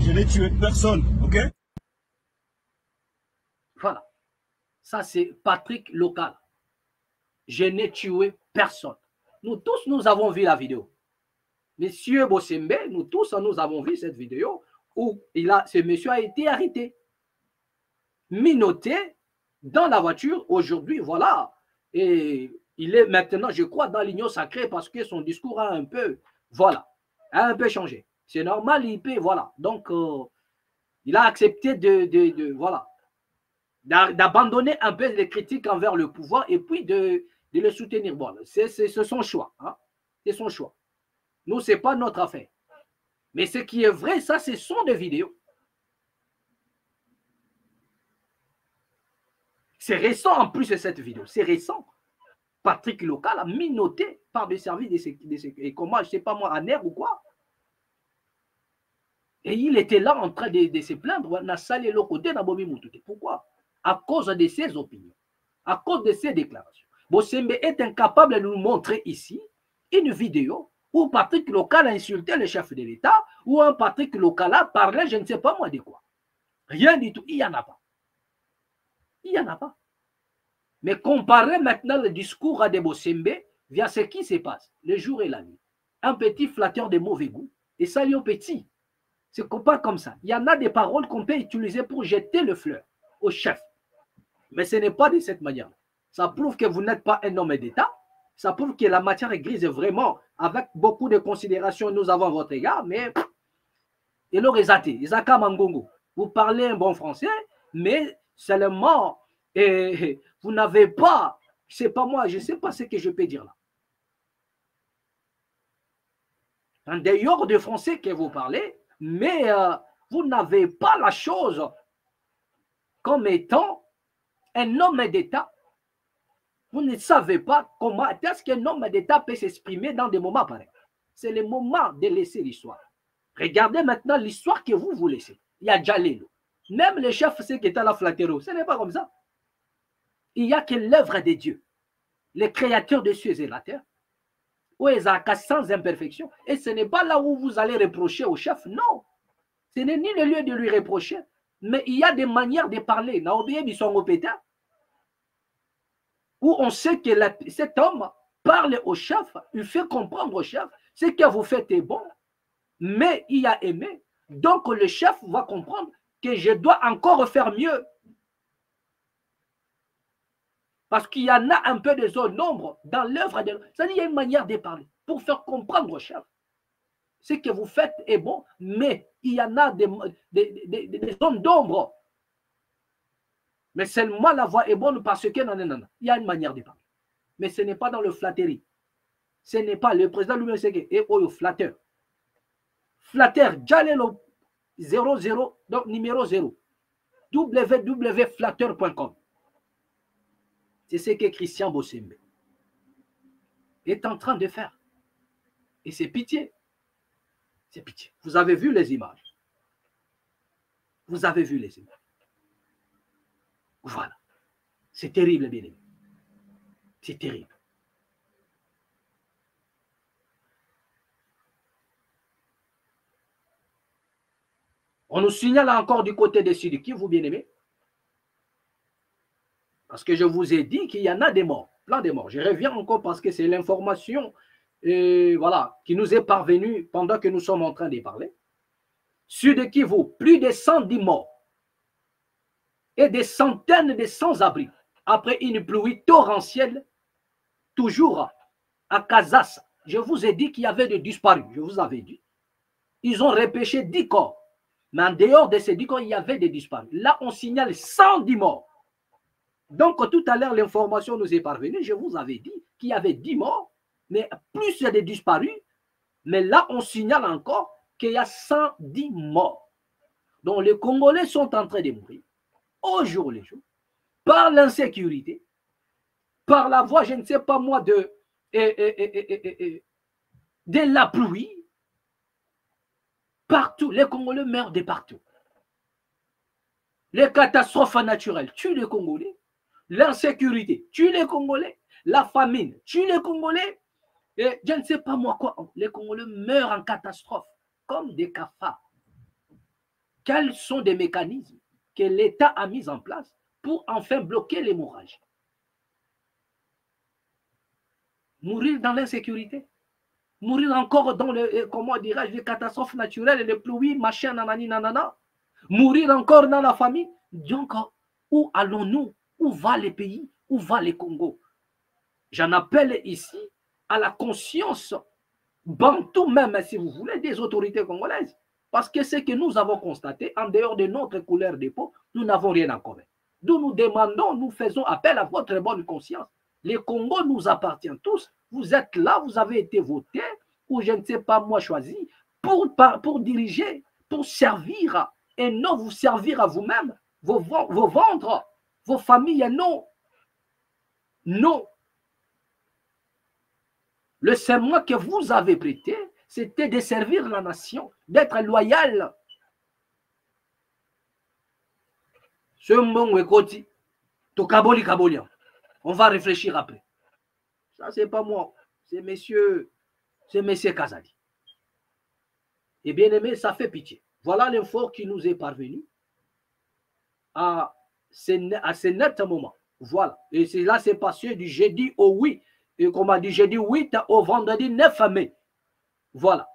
Speaker 4: Je n'ai tué personne, ok?
Speaker 2: Voilà. Ça, c'est Patrick Local. Je n'ai tué personne. Nous tous, nous avons vu la vidéo. Monsieur Bossembe, nous tous, nous avons vu cette vidéo où ce monsieur a été arrêté, minauté dans la voiture. Aujourd'hui, voilà. Et il est maintenant, je crois, dans l'union sacrée parce que son discours a un peu, voilà, a un peu changé. C'est normal, il peut, voilà. Donc, il a accepté voilà, d'abandonner un peu les critiques envers le pouvoir et puis de le soutenir. Bon, c'est son choix. Hein? C'est son choix. Nous, ce n'est pas notre affaire. Mais ce qui est vrai, ça, ce sont des vidéos. C'est récent en plus de cette vidéo. C'est récent. Patrick Local a minoté par des services et comment, je ne sais pas moi, à NER ou quoi. Et il était là en train de se plaindre. Pourquoi? À cause de ses opinions, à cause de ses déclarations. Bossembe est incapable de nous montrer ici une vidéo où Patrick Local a insulté le chef de l'État, ou un Patrick Local a parlé, je ne sais pas moi de quoi. Rien du tout. Il n'y en a pas. Il n'y en a pas. Mais comparez maintenant le discours à de Bossembe via ce qui se passe le jour et la nuit. Un petit flatteur de mauvais goût et salut au petit. C'est pas comme ça. Il y en a des paroles qu'on peut utiliser pour jeter le fleur au chef. Mais ce n'est pas de cette manière. Ça prouve que vous n'êtes pas un homme d'État. Ça prouve que la matière est grise vraiment, avec beaucoup de considération, nous avons à votre égard, mais il aurait zaté. Isaka Mangongo, vous parlez un bon français, mais seulement, vous n'avez pas, c'est pas moi, je ne sais pas ce que je peux dire là. En dehors de français que vous parlez, mais vous n'avez pas la chose comme étant un homme d'État. Vous ne savez pas comment est-ce qu'un homme d'État peut s'exprimer dans des moments pareils. C'est le moment de laisser l'histoire. Regardez maintenant l'histoire que vous laissez. Il y a Djalelo. Même les chefs, ceux qui étaient à la Flatero, ce n'est pas comme ça. Il n'y a que l'œuvre de Dieu, le créateur des cieux et la terre, où ils ont sans imperfection. Et ce n'est pas là où vous allez reprocher au chef, non. Ce n'est ni le lieu de lui reprocher, mais il y a des manières de parler. Où on sait que cet homme parle au chef, il fait comprendre au chef, ce que vous faites est bon, mais il a aimé. Donc le chef va comprendre que je dois encore faire mieux. Parce qu'il y en a un peu de zone d'ombre dans l'œuvre de... C'est-à-dire qu'il y a une manière de parler pour faire comprendre au chef. Ce que vous faites est bon, mais il y en a des zones d'ombre. Mais seulement la voix est bonne parce que non. Il y a une manière de parler. Mais ce n'est pas dans le flatterie. Ce n'est pas le président lui-même, c'est que le flatteur. Flatteur, Djalelo 00, donc numéro 0. www.flatteur.com. C'est ce que Christian Bossembe est en train de faire. Et c'est pitié. C'est pitié. Vous avez vu les images. Vous avez vu les images. Voilà. C'est terrible, bien aimé. C'est terrible. On nous signale encore du côté des Sidiki, vous bien aimé. Parce que je vous ai dit qu'il y en a des morts, plein de morts. Je reviens encore parce que c'est l'information voilà, qui nous est parvenue pendant que nous sommes en train de parler. Sud Kivu, plus de 110 morts et des centaines de sans-abri après une pluie torrentielle, toujours à Kazas. Je vous ai dit qu'il y avait des disparus, je vous avais dit. Ils ont repêché 10 corps, mais en dehors de ces 10 corps, il y avait des disparus. Là, on signale 110 morts. Donc, tout à l'heure, l'information nous est parvenue. Je vous avais dit qu'il y avait 10 morts, mais plus il y a des disparus. Mais là, on signale encore qu'il y a 110 morts. Donc, les Congolais sont en train de mourir, au jour le jour, par l'insécurité, par la voie, je ne sais pas moi, de la pluie. Partout, les Congolais meurent de partout. Les catastrophes naturelles tuent les Congolais. L'insécurité tue les Congolais. La famine tue les Congolais. Et je ne sais pas moi quoi. Les Congolais meurent en catastrophe, comme des cafards. Quels sont des mécanismes que l'État a mis en place pour enfin bloquer l'hémorragie? Mourir dans l'insécurité. Mourir encore dans le, comment dirais-je, les catastrophes naturelles, les pluies, machin, nanani, nanana. Mourir encore dans la famille. Donc, où allons-nous? Où va les pays? Où va les Congo? J'en appelle ici à la conscience bantou même, si vous voulez, des autorités congolaises. Parce que ce que nous avons constaté, en dehors de notre couleur de peau, nous n'avons rien en commun. D'où nous demandons, nous faisons appel à votre bonne conscience. Les Congo nous appartiennent tous. Vous êtes là, vous avez été votés, ou je ne sais pas moi choisi, pour diriger, pour servir, et non vous servir à vous-même, vos ventres, vos familles, non. Non. Le serment que vous avez prêté, c'était de servir la nation, d'être loyal. Ce bon écoute, on va réfléchir après. Ça, c'est pas moi, c'est monsieur Kazadi. Et bien aimé, ça fait pitié. Voilà l'info qui nous est parvenu à ce net moment. Voilà. Et là, c'est passé du jeudi au 8. Et comme on dit, jeudi 8 au vendredi 9 mai. Voilà.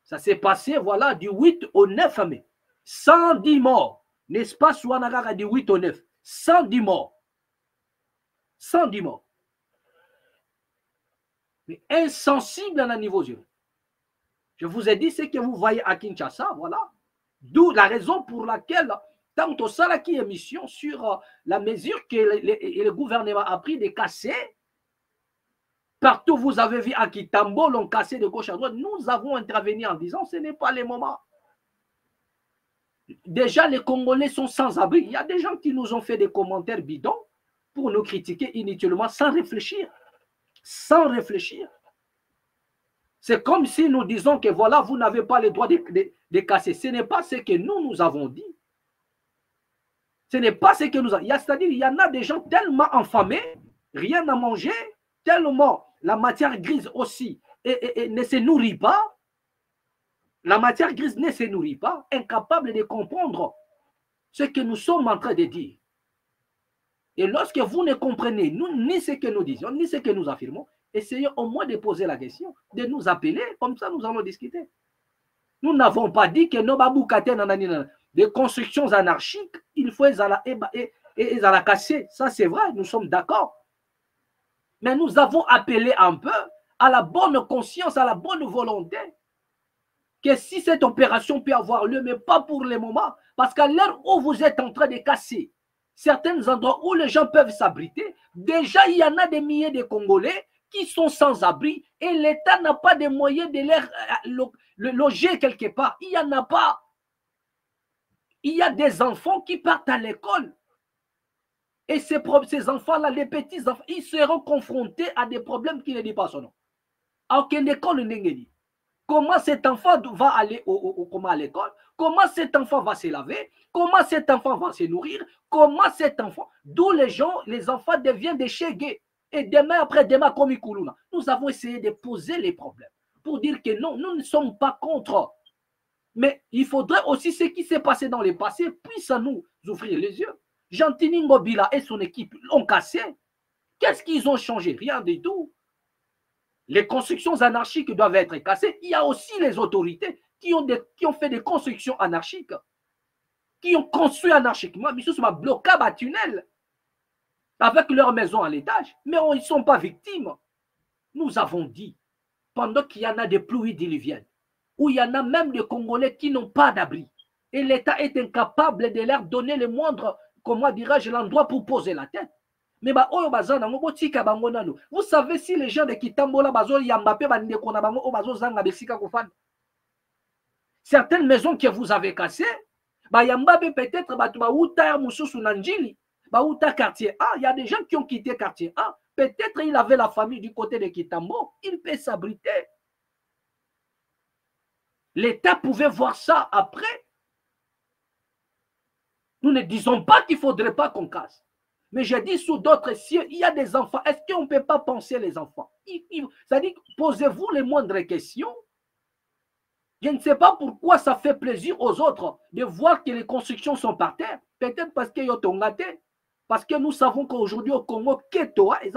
Speaker 2: Ça s'est passé, voilà, du 8 au 9 mai. 110 morts. N'est-ce pas, Souanaga du 8 au 9. 110 morts. 110 morts. Mais insensible à un niveau zéro. Je vous ai dit ce que vous voyez à Kinshasa, voilà. D'où la raison pour laquelle, tant que ça qui est émission sur la mesure que le gouvernement a pris de casser. Partout vous avez vu à Kitambo l'ont cassé de gauche à droite. Nous avons intervenu en disant ce n'est pas le moment. Déjà les Congolais sont sans abri. Il y a des gens qui nous ont fait des commentaires bidons pour nous critiquer inutilement sans réfléchir. Sans réfléchir. C'est comme si nous disons que voilà, vous n'avez pas le droit de casser. Ce n'est pas ce que nous avons dit. Ce n'est pas ce que nous avons dit. C'est-à-dire qu'il y en a des gens tellement affamés, rien à manger, tellement la matière grise aussi et ne se nourrit pas. La matière grise ne se nourrit pas, incapable de comprendre ce que nous sommes en train de dire. Et lorsque vous ne comprenez ni ce que nous disons, ni ce que nous affirmons, essayez au moins de poser la question, de nous appeler, comme ça nous allons discuter. Nous n'avons pas dit que nos baboukaten des constructions anarchiques, il faut les casser. Ça c'est vrai, nous sommes d'accord. Mais nous avons appelé un peu à la bonne conscience, à la bonne volonté, que si cette opération peut avoir lieu, mais pas pour le moment, parce qu'à l'heure où vous êtes en train de casser certains endroits où les gens peuvent s'abriter, déjà il y en a des milliers de Congolais qui sont sans abri et l'État n'a pas de moyens de les loger quelque part. Il n'y en a pas. Il y a des enfants qui partent à l'école. Et ces enfants-là, les petits-enfants, ils seront confrontés à des problèmes qui ne disent pas son nom. À aucune école, comment cet enfant va aller à l'école? Comment cet enfant va se laver? Comment cet enfant va se nourrir? Comment cet enfant? D'où les enfants deviennent des chégués. Et demain après demain, comme Ikuluna, nous avons essayé de poser les problèmes pour dire que non, nous ne sommes pas contre. Mais il faudrait aussi ce qui s'est passé dans le passé puisse nous ouvrir les yeux. Jean-Tini Ngobila et son équipe ont cassé. Qu'est-ce qu'ils ont changé? Rien du tout. Les constructions anarchiques doivent être cassées. Il y a aussi les autorités qui ont fait des constructions anarchiques, qui ont construit anarchiquement. Mais ils sont bloqués à tunnel avec leur maison à l'étage. Mais ils ne sont pas victimes. Nous avons dit, pendant qu'il y en a des pluies diluviennes, où il y en a même des Congolais qui n'ont pas d'abri, et l'État est incapable de leur donner le moindre, comment dirais-je, l'endroit pour poser la tête. Mais vous savez si les gens de Kitambola certaines maisons que vous avez cassées, peut-être quartier A, il y a des gens qui ont quitté quartier A, peut-être il avait la famille du côté de Kitambo, il peut s'abriter. L'État pouvait voir ça après. Nous ne disons pas qu'il ne faudrait pas qu'on casse. Mais je dis sous d'autres cieux, il y a des enfants. Est-ce qu'on ne peut pas penser les enfants? C'est-à-dire, posez-vous les moindres questions. Je ne sais pas pourquoi ça fait plaisir aux autres de voir que les constructions sont par terre. Peut-être parce qu'il y a Tongate. Parce que nous savons qu'aujourd'hui au Congo, Keto, il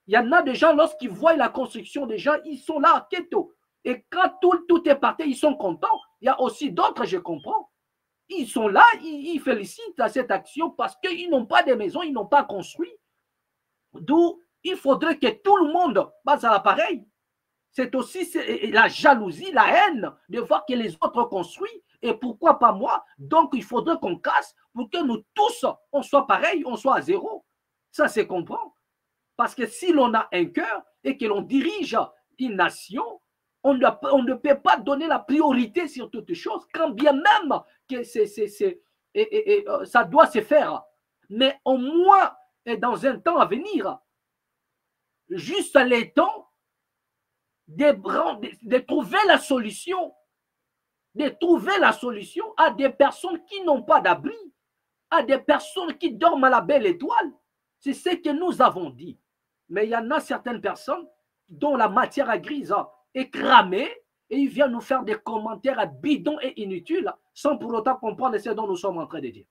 Speaker 2: y en a des gens, lorsqu'ils voient la construction des gens, ils sont là à Keto. Et quand tout est parti, ils sont contents. Il y a aussi d'autres, je comprends. Ils sont là, ils félicitent à cette action parce qu'ils n'ont pas de maison, ils n'ont pas construit. D'où il faudrait que tout le monde passe à l'appareil. C'est aussi la jalousie, la haine de voir que les autres construisent et pourquoi pas moi. Donc il faudrait qu'on casse pour que nous tous, on soit pareil, on soit à zéro. Ça c'est comprendre. Parce que si l'on a un cœur et que l'on dirige une nation, on ne peut pas donner la priorité sur toutes choses, quand bien même que ça doit se faire. Mais au moins, dans un temps à venir, juste le temps de trouver la solution, à des personnes qui n'ont pas d'abri, à des personnes qui dorment à la belle étoile. C'est ce que nous avons dit. Mais il y en a certaines personnes dont la matière grise est cramée et ils viennent nous faire des commentaires bidons et inutiles sans pour autant comprendre ce dont nous sommes en train de dire.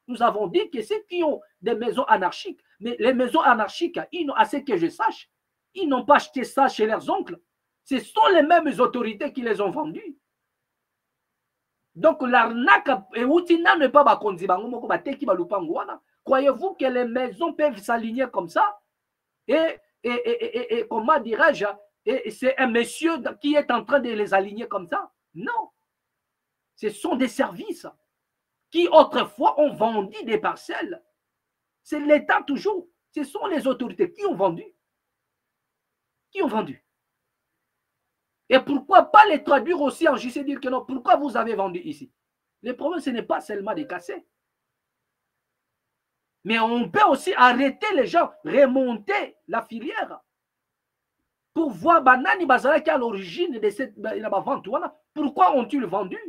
Speaker 2: Nous avons dit que ceux qui ont des maisons anarchiques, mais les maisons anarchiques, à ce que je sache, ils n'ont pas acheté ça chez leurs oncles. Ce sont les mêmes autorités qui les ont vendues. Donc l'arnaque, n'est pas croyez-vous que les maisons peuvent s'aligner comme ça? Et comment dirais-je? Et c'est un monsieur qui est en train de les aligner comme ça? Non. Ce sont des services. qui autrefois ont vendu des parcelles. C'est l'État toujours. Ce sont les autorités qui ont vendu. Qui ont vendu. Et pourquoi pas les traduire aussi en justice et dire que non, pourquoi vous avez vendu ici? Le problème, ce n'est pas seulement de casser. Mais on peut aussi arrêter les gens, remonter la filière pour voir Banani Bazara qui est à l'origine de cette vente. Pourquoi ont-ils vendu?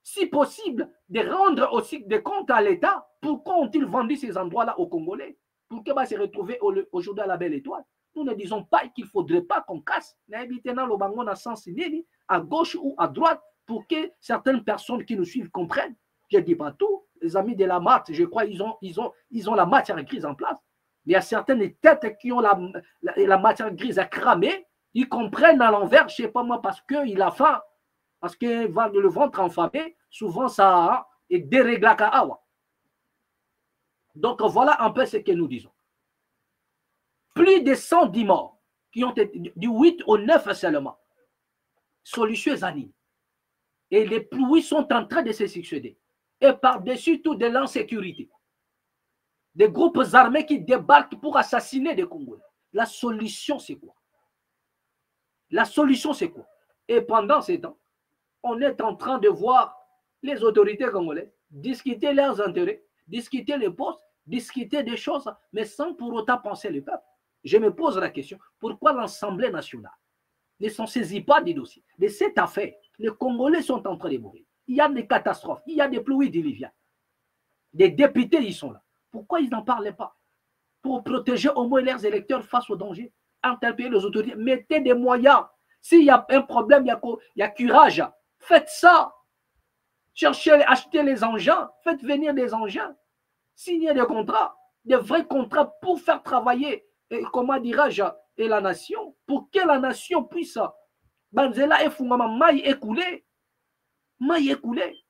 Speaker 2: Si possible, de rendre aussi des comptes à l'État, pourquoi ont-ils vendu ces endroits-là aux Congolais? Pour qu'ils se retrouver aujourd'hui à la Belle Étoile? Nous ne disons pas qu'il ne faudrait pas qu'on casse. À gauche ou à droite, pour que certaines personnes qui nous suivent comprennent. Je ne dis pas tout. Les amis de la maths, je crois, ils ont la matière grise en place. Mais il y a certaines têtes qui ont la matière grise à cramer. Ils comprennent à l'envers, je ne sais pas moi, parce qu'il a faim. Parce que le ventre enflammé, souvent ça est déréglé. Donc voilà un peu ce que nous disons. Plus de 110 morts qui ont été du 8 au 9 seulement. Solutions années. Et les pluies sont en train de se succéder. Et par-dessus tout de l'insécurité. Des groupes armés qui débarquent pour assassiner des Congolais. La solution, c'est quoi? La solution, c'est quoi? Et pendant ces temps, on est en train de voir les autorités congolaises discuter leurs intérêts, discuter les postes, discuter des choses, mais sans pour autant penser le peuple. Je me pose la question, pourquoi l'Assemblée nationale ne s'en saisit pas des dossiers? De cette affaire, les Congolais sont en train de mourir. Il y a des catastrophes, il y a des pluies diluviennes. Des députés, ils sont là. Pourquoi ils n'en parlent pas? Pour protéger au moins leurs électeurs face au danger. Interpeller les autorités, mettez des moyens. S'il y a un problème, il y a curage. Faites ça. Cherchez, achetez les engins. Faites venir des engins. Signez des contrats. Des vrais contrats pour faire travailler, comment dirais-je, et la nation. Pour que la nation puisse. Banzela et Fungama, maille écoulée. Maille écoulée.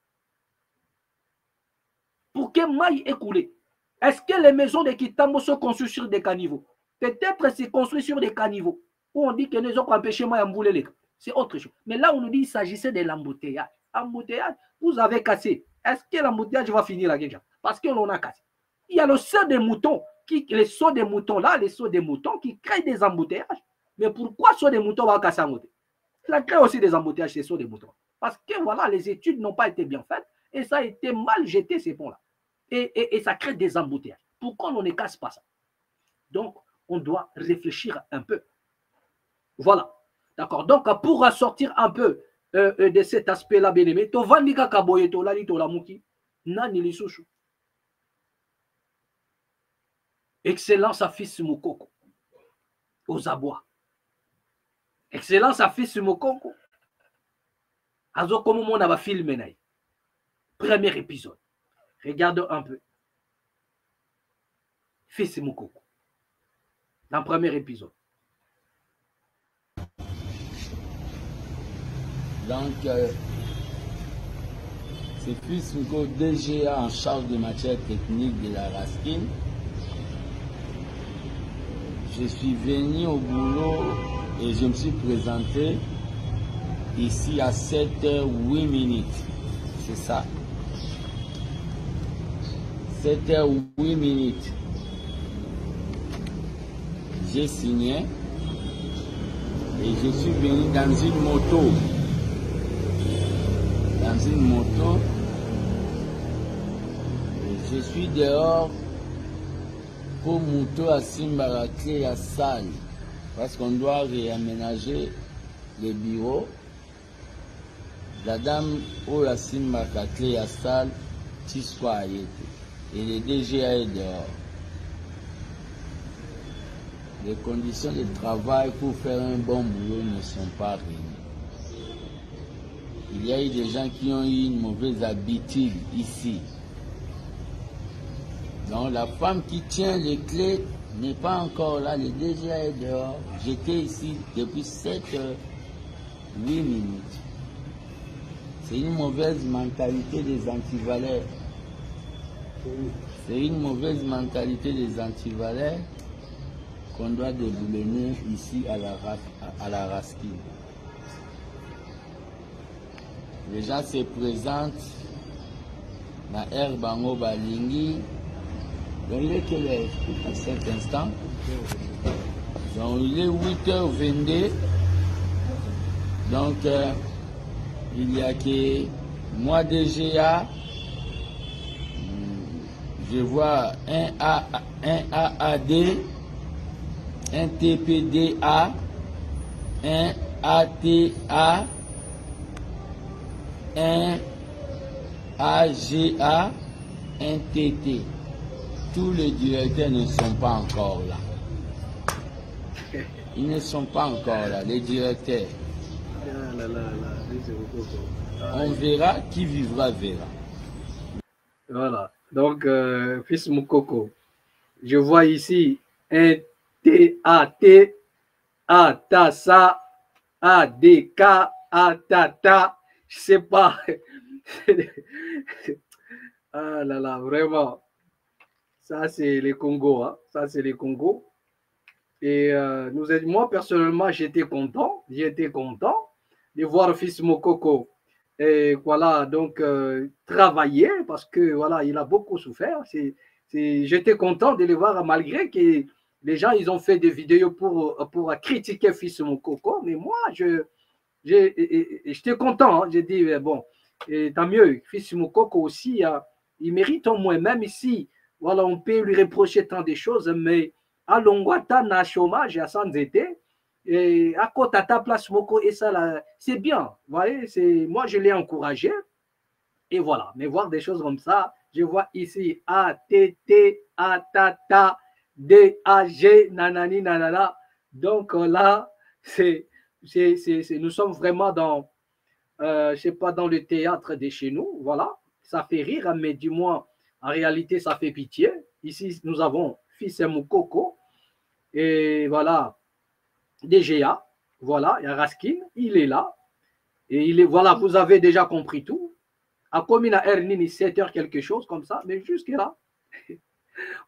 Speaker 2: Pour que maille écoulée. Est-ce que les maisons de Kitambo sont construites sur des caniveaux? Peut-être c'est construit sur des caniveaux. Où on dit que les autres empêchent moi d'embouler les cas. C'est autre chose. Mais là, on nous dit qu'il s'agissait de l'embouteillage. Embouteillage, vous avez cassé. Est-ce que l'embouteillage va finir la guerre? Parce qu'on a cassé. Il y a le saut des moutons, les sauts des moutons là, les sauts des moutons qui créent des embouteillages. Mais pourquoi saut des moutons va casser un moutons? Il a créé aussi des embouteillages, ces sauts des moutons. Parce que voilà, les études n'ont pas été bien faites et ça a été mal jeté ces ponts-là. Et ça crée des embouteillages. Pourquoi on ne casse pas ça? Donc, on doit réfléchir un peu. Voilà. D'accord. Donc, pour sortir un peu de cet aspect-là, bien aimé, Tovandika Kaboyeto, Lali Tolamuki, Nani Lissushu. Excellence à fils Moukoko. Aux abois. Excellence à fils Moukoko. Azo comme on a filmé. Premier épisode. Regardons un peu. Fils Moukoko. Dans le premier épisode.
Speaker 5: Donc, c'est Fils Moukoko, DGA en charge de matières techniques de la RASKIN. Je suis venu au boulot et je me suis présenté ici à 7h08. C'est ça. 7h08. J'ai signé et je suis venu dans une moto. Et je suis dehors pour moto à Simba clé à salle parce qu'on doit réaménager les bureaux. La dame ou la Simba clé à salle, tu sois et le DGA est dehors. Les conditions de travail pour faire un bon boulot ne sont pas réunies. Il y a eu des gens qui ont eu une mauvaise habitude ici. Donc la femme qui tient les clés n'est pas encore là, le DGA est dehors. J'étais ici depuis 7h08. C'est une mauvaise mentalité des antivaleurs. C'est une mauvaise mentalité des antivaleurs qu'on doit déboulonner ici à la RASKIN. Les gens se présentent na air bango balingi. Donc il est quelle heure à cet instant? Donc il est 8h22. Donc il y a que moi DGA, je vois un AAD, un TPDA, un ATA, un AGA, un TT. Tous les directeurs ne sont pas encore là. Ils ne sont pas encore là, les directeurs. On verra, qui vivra verra.
Speaker 2: Voilà. Donc, fils Moukoko, je vois ici un T-A-T, A-T-A-S-A, A-D-K, A-T-A-T-A, je sais pas. Ah là là, vraiment. Ça, c'est les Congos. Hein. Ça, c'est les Congos. Et moi, personnellement, j'étais content de voir fils Moukoko. Et voilà, donc travailler parce que voilà, il a beaucoup souffert. J'étais content de le voir malgré que les gens ils ont fait des vidéos pour critiquer fils Moukoko, mais moi j'étais content. Hein. J'ai dit bon, et tant mieux. Fils Moukoko aussi, il mérite au moins, même ici, voilà, on peut lui reprocher tant de choses, mais à Longwata, na chômage, à sans été. Et à côté à ta place, Moko, et ça, c'est bien. Vous voyez, moi, je l'ai encouragé. Et voilà. Mais voir des choses comme ça, je vois ici A, T, T, A, ta, ta, D, A, G, nanani, nanana. Donc là, nous sommes vraiment dans, je sais pas, dans le théâtre de chez nous. Voilà. Ça fait rire, mais du moins, en réalité, ça fait pitié. Ici, nous avons fils Moukoko. Et voilà. DGA, voilà, il y a Raskin, il est là. Et il est, voilà, vous avez déjà compris tout. À combien à Ernini, 7h quelque chose comme ça, mais jusque là,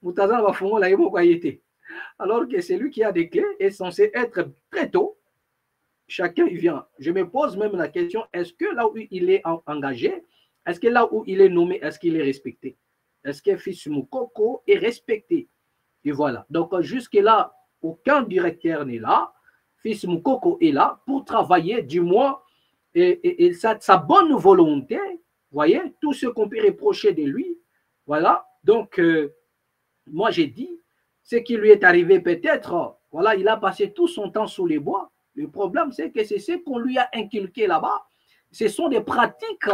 Speaker 2: Moutazan va fondre là, alors que c'est lui qui a des clés est censé être très tôt. Chacun il vient. Je me pose même la question, est-ce que là où il est engagé, est-ce que là où il est nommé, est-ce qu'il est respecté? Est-ce que fils Moukoko est respecté? Et voilà. Donc jusque là, aucun directeur n'est là. Fils Moukoko est là pour travailler, du moins, et sa bonne volonté, voyez, tout ce qu'on peut reprocher de lui, voilà. Donc, moi, j'ai dit, ce qui lui est arrivé peut-être, voilà, il a passé tout son temps sous les bois. Le problème, c'est que c'est ce qu'on lui a inculqué là-bas. Ce sont des pratiques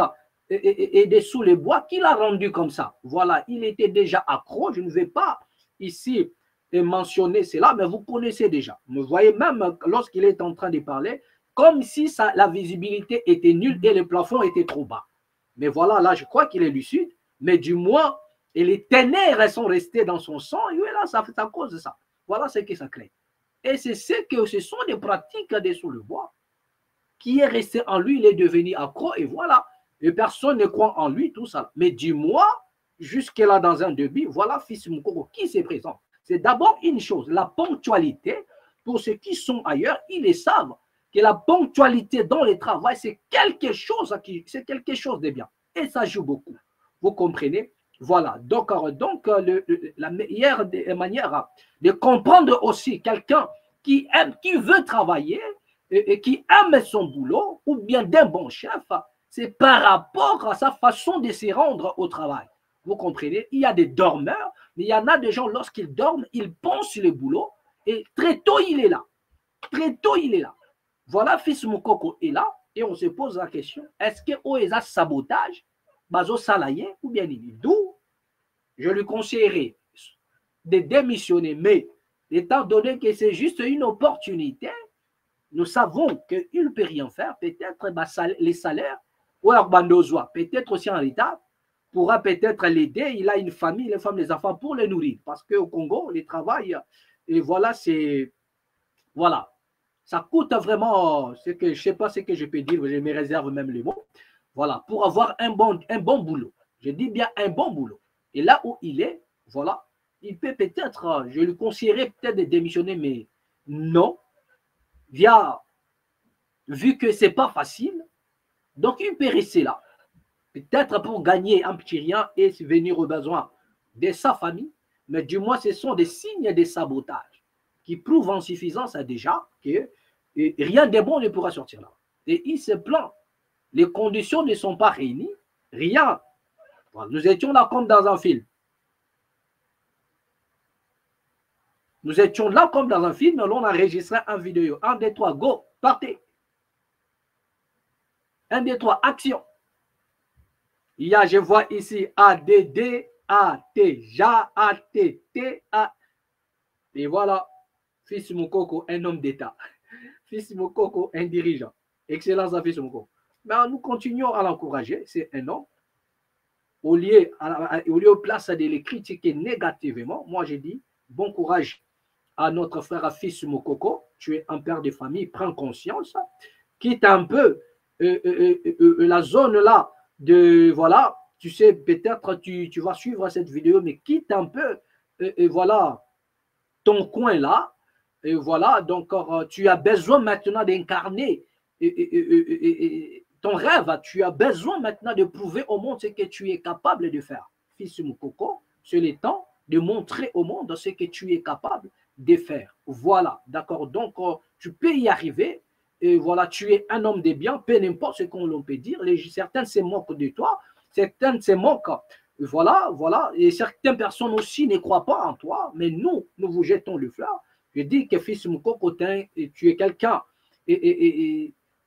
Speaker 2: et des sous les bois qu'il a rendu comme ça. Voilà, il était déjà accro. Je ne vais pas ici et mentionner cela, mais vous connaissez déjà. Vous voyez même lorsqu'il est en train de parler, comme si la visibilité était nulle et le plafond était trop bas. Mais voilà, là, je crois qu'il est lucide, mais du moins, et les ténèbres sont restées dans son sang, et là, ça fait à cause de ça. Voilà ce que ça crée. Et c'est ce sont des pratiques des sous le bois qui est resté en lui, il est devenu accro, et voilà. Et personne ne croit en lui, tout ça. Mais du moins, jusque-là, dans un début, voilà, fils Moukoko qui se présente. C'est d'abord une chose, la ponctualité. Pour ceux qui sont ailleurs, ils le savent que la ponctualité dans le travail, c'est quelque chose de bien. Et ça joue beaucoup. Vous comprenez? Voilà. Donc la meilleure manière de comprendre aussi quelqu'un qui veut travailler et qui aime son boulot, ou bien d'un bon chef, c'est par rapport à sa façon de se rendre au travail. Vous comprenez? Il y a des dormeurs, mais il y en a des gens, lorsqu'ils dorment, ils pensent sur le boulot et très tôt, il est là. Très tôt, il est là. Voilà, fils Moukoko est là et on se pose la question, est-ce que OESA sabotage, Bazo Salaye ou bien il? D'où je lui conseillerais de démissionner, mais étant donné que c'est juste une opportunité, nous savons qu'il ne peut rien faire, peut-être les salaires, ou Arbandozoa, peut-être aussi en l'état, pourra peut-être l'aider, il a une famille, les femmes, les enfants pour les nourrir. Parce qu'au Congo, les travail, et voilà, voilà. Ça coûte vraiment, je ne sais pas ce que je peux dire, je me réserve même les mots. Voilà, pour avoir un bon boulot. Je dis bien un bon boulot. Et là où il est, voilà, il peut peut-être, je lui conseillerais peut-être de démissionner, mais non. Vu que ce n'est pas facile, donc il peut rester là. peut-être pour gagner un petit rien et venir aux besoins de sa famille, mais du moins ce sont des signes de sabotage qui prouvent en suffisance déjà que rien de bon ne pourra sortir là. Et il se plaint. Les conditions ne sont pas réunies, rien. Nous étions là comme dans un film. Nous étions là comme dans un film, l'on enregistrait une vidéo. 1, 2, 3, go, partez. 1, 2, 3, action. Il y a, je vois ici ADD, AT, JA, AT, T, A. Et voilà, Fils Moukoko, un homme d'État. Fils Moukoko, un dirigeant. Excellence à Fils Moukoko. Mais nous continuons à l'encourager, c'est un homme. Au lieu de place de les critiquer négativement, moi j'ai dit, bon courage à notre frère Fils Moukoko, tu es un père de famille, prends conscience, quitte un peu la zone là de, voilà, tu sais, peut-être tu vas suivre cette vidéo, mais quitte un peu, voilà, ton coin là, et voilà, donc tu as besoin maintenant d'incarner ton rêve, tu as besoin maintenant de prouver au monde ce que tu es capable de faire. Fils Moukoko, c'est le temps de montrer au monde ce que tu es capable de faire. Voilà, d'accord. Donc, tu peux y arriver. Et voilà, tu es un homme de bien, peu n'importe ce qu'on peut dire. Certains se moquent de toi, certains se moquent. Voilà, voilà. Et certaines personnes aussi ne croient pas en toi, mais nous vous jetons le fleur. Je dis que Fils Moukoko, tu es quelqu'un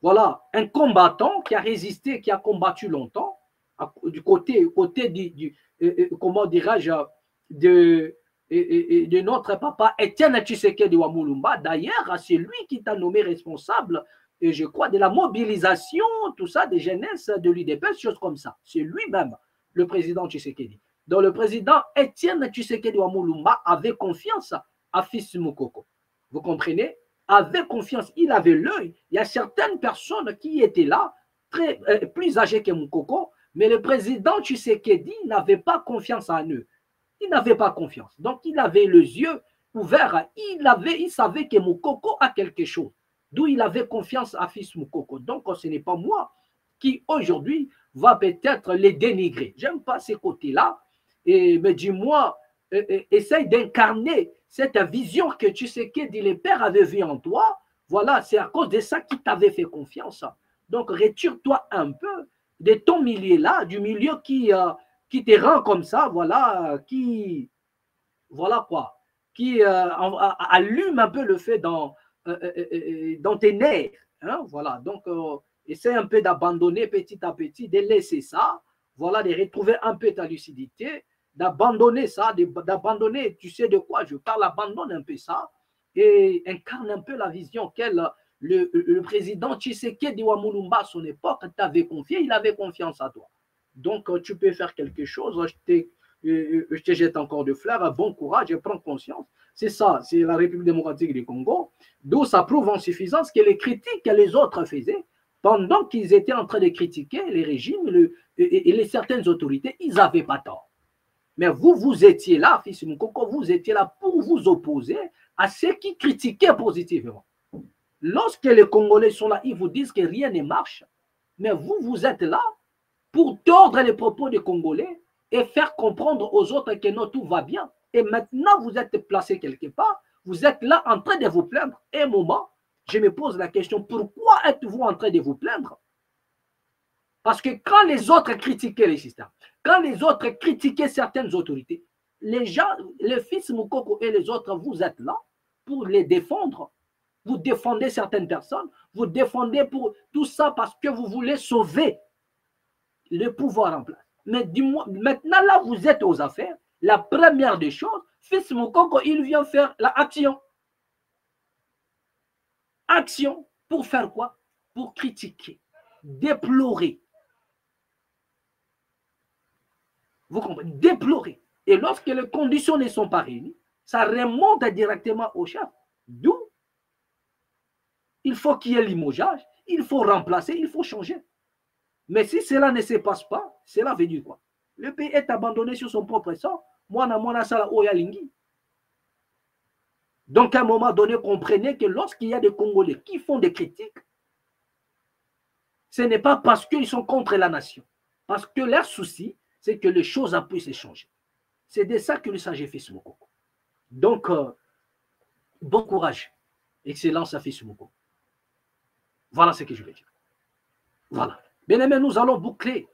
Speaker 2: voilà, un combattant qui a résisté, qui a combattu longtemps, du côté comment dirais-je, de notre papa Étienne Tshisekedi Wamulumba. D'ailleurs, c'est lui qui t'a nommé responsable, et je crois, de la mobilisation, tout ça, des jeunesses de l'UDPS, choses comme ça. C'est lui-même, le président Tshisekedi. Donc, le président Étienne Tshisekedi Wamulumba avait confiance à Fils Moukoko. Vous comprenez? Avait confiance, il avait l'œil. Il y a certaines personnes qui étaient là, plus âgées que Moukoko, mais le président Tshisekedi n'avait pas confiance en eux. Il n'avait pas confiance. Donc, il avait les yeux ouverts. Il savait que Moukoko a quelque chose. D'où il avait confiance à Fils Moukoko. Donc, ce n'est pas moi qui, aujourd'hui, va peut-être les dénigrer. Je n'aime pas ces côtés-là. Mais dis-moi, essaye d'incarner cette vision que tu sais que les pères avaient vue en toi. Voilà, c'est à cause de ça qu'ils t'avaient fait confiance. Donc, retire-toi un peu de ton milieu-là, du milieu qui te rend comme ça, voilà, voilà quoi, qui allume un peu le feu dans tes nerfs. Hein, voilà, donc, essaie un peu d'abandonner petit à petit, de laisser ça, voilà, de retrouver un peu ta lucidité, d'abandonner ça, d'abandonner, tu sais de quoi je parle, abandonne un peu ça et incarne un peu la vision le président Tshisekedi Wamulumba à son époque t'avait confié, il avait confiance à toi. Donc, tu peux faire quelque chose, je te jette encore de fleurs, bon courage, je prends conscience. C'est ça, c'est la République démocratique du Congo, d'où ça prouve en suffisance que les critiques que les autres faisaient, pendant qu'ils étaient en train de critiquer les régimes et certaines autorités, ils n'avaient pas tort. Mais vous étiez là, Fils Moukoko, vous étiez là pour vous opposer à ceux qui critiquaient positivement. Lorsque les Congolais sont là, ils vous disent que rien ne marche. Mais vous êtes là pour tordre les propos des Congolais et faire comprendre aux autres que non, tout va bien. Et maintenant, vous êtes placé quelque part, vous êtes là en train de vous plaindre. Et un moment, je me pose la question, pourquoi êtes-vous en train de vous plaindre? Parce que quand les autres critiquaient les systèmes, quand les autres critiquaient certaines autorités, les gens, les Fils Moukoko et les autres, vous êtes là pour les défendre. Vous défendez certaines personnes, vous défendez pour tout ça parce que vous voulez sauver le pouvoir en place. Mais dis-moi, maintenant là, vous êtes aux affaires. La première des choses, Fils Moukoko, il vient faire l'action. Action pour faire quoi? Pour critiquer, déplorer. Vous comprenez? Déplorer. Et lorsque les conditions ne sont pas réunies, ça remonte directement au chef. D'où il faut qu'il y ait limogeage, il faut remplacer, il faut changer. Mais si cela ne se passe pas, cela veut dire quoi? Le pays est abandonné sur son propre sort. Donc, à un moment donné, comprenez que lorsqu'il y a des Congolais qui font des critiques, ce n'est pas parce qu'ils sont contre la nation. Parce que leur souci, c'est que les choses puissent changer. C'est de ça que le sage Fils Mokoko. Donc, bon courage. Excellence à Fils Mokoko. Voilà ce que je veux dire. Voilà. Bien aimé, nous allons boucler,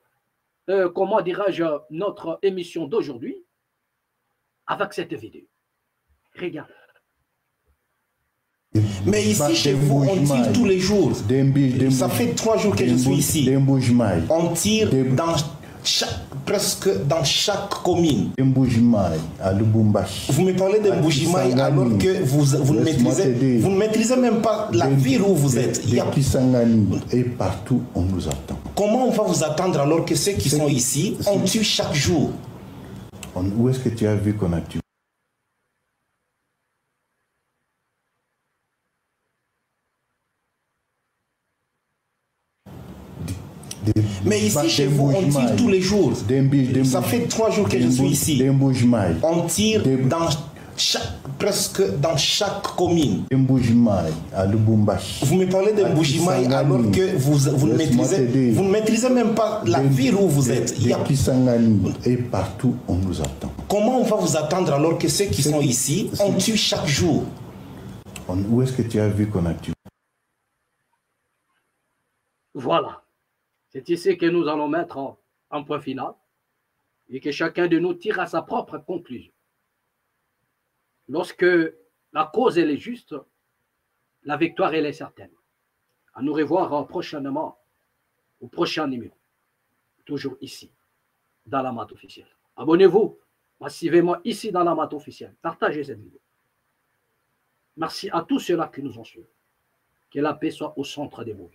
Speaker 2: comment dirais-je, notre émission d'aujourd'hui avec cette vidéo. Regarde.
Speaker 6: Mais ici, chez vous, on tire tous les jours. Ça fait 3 jours que je suis ici. On tire presque dans chaque commune. Vous me parlez de Mbujimaï alors que vous ne maîtrisez même pas la ville où vous êtes.
Speaker 7: Et partout, on nous attend.
Speaker 6: Comment on va vous attendre alors que ceux qui sont ici, on tue chaque jour?
Speaker 7: Où est-ce que tu as vu qu'on a tué?
Speaker 6: Mais ici, chez vous, on tire tous les jours. Ça fait 3 jours que je suis ici. On tire presque dans chaque commune. Vous me parlez de Mbujimaï alors que vous ne maîtrisez même pas la ville où vous êtes.
Speaker 7: Et partout, on nous attend.
Speaker 6: Comment on va vous attendre alors que ceux qui sont ici, on tue chaque jour?
Speaker 7: Où est-ce que tu as vu qu'on a tué?
Speaker 2: Voilà. C'est ici que nous allons mettre un point final et que chacun de nous tire à sa propre conclusion. Lorsque la cause elle est juste, la victoire elle est certaine. À nous revoir prochainement au prochain numéro. Toujours ici, dans la Mat officielle. Abonnez-vous massivement ici dans la Mat officielle. Partagez cette vidéo. Merci à tous ceux-là qui nous ont suivis. Que la paix soit au centre des mots.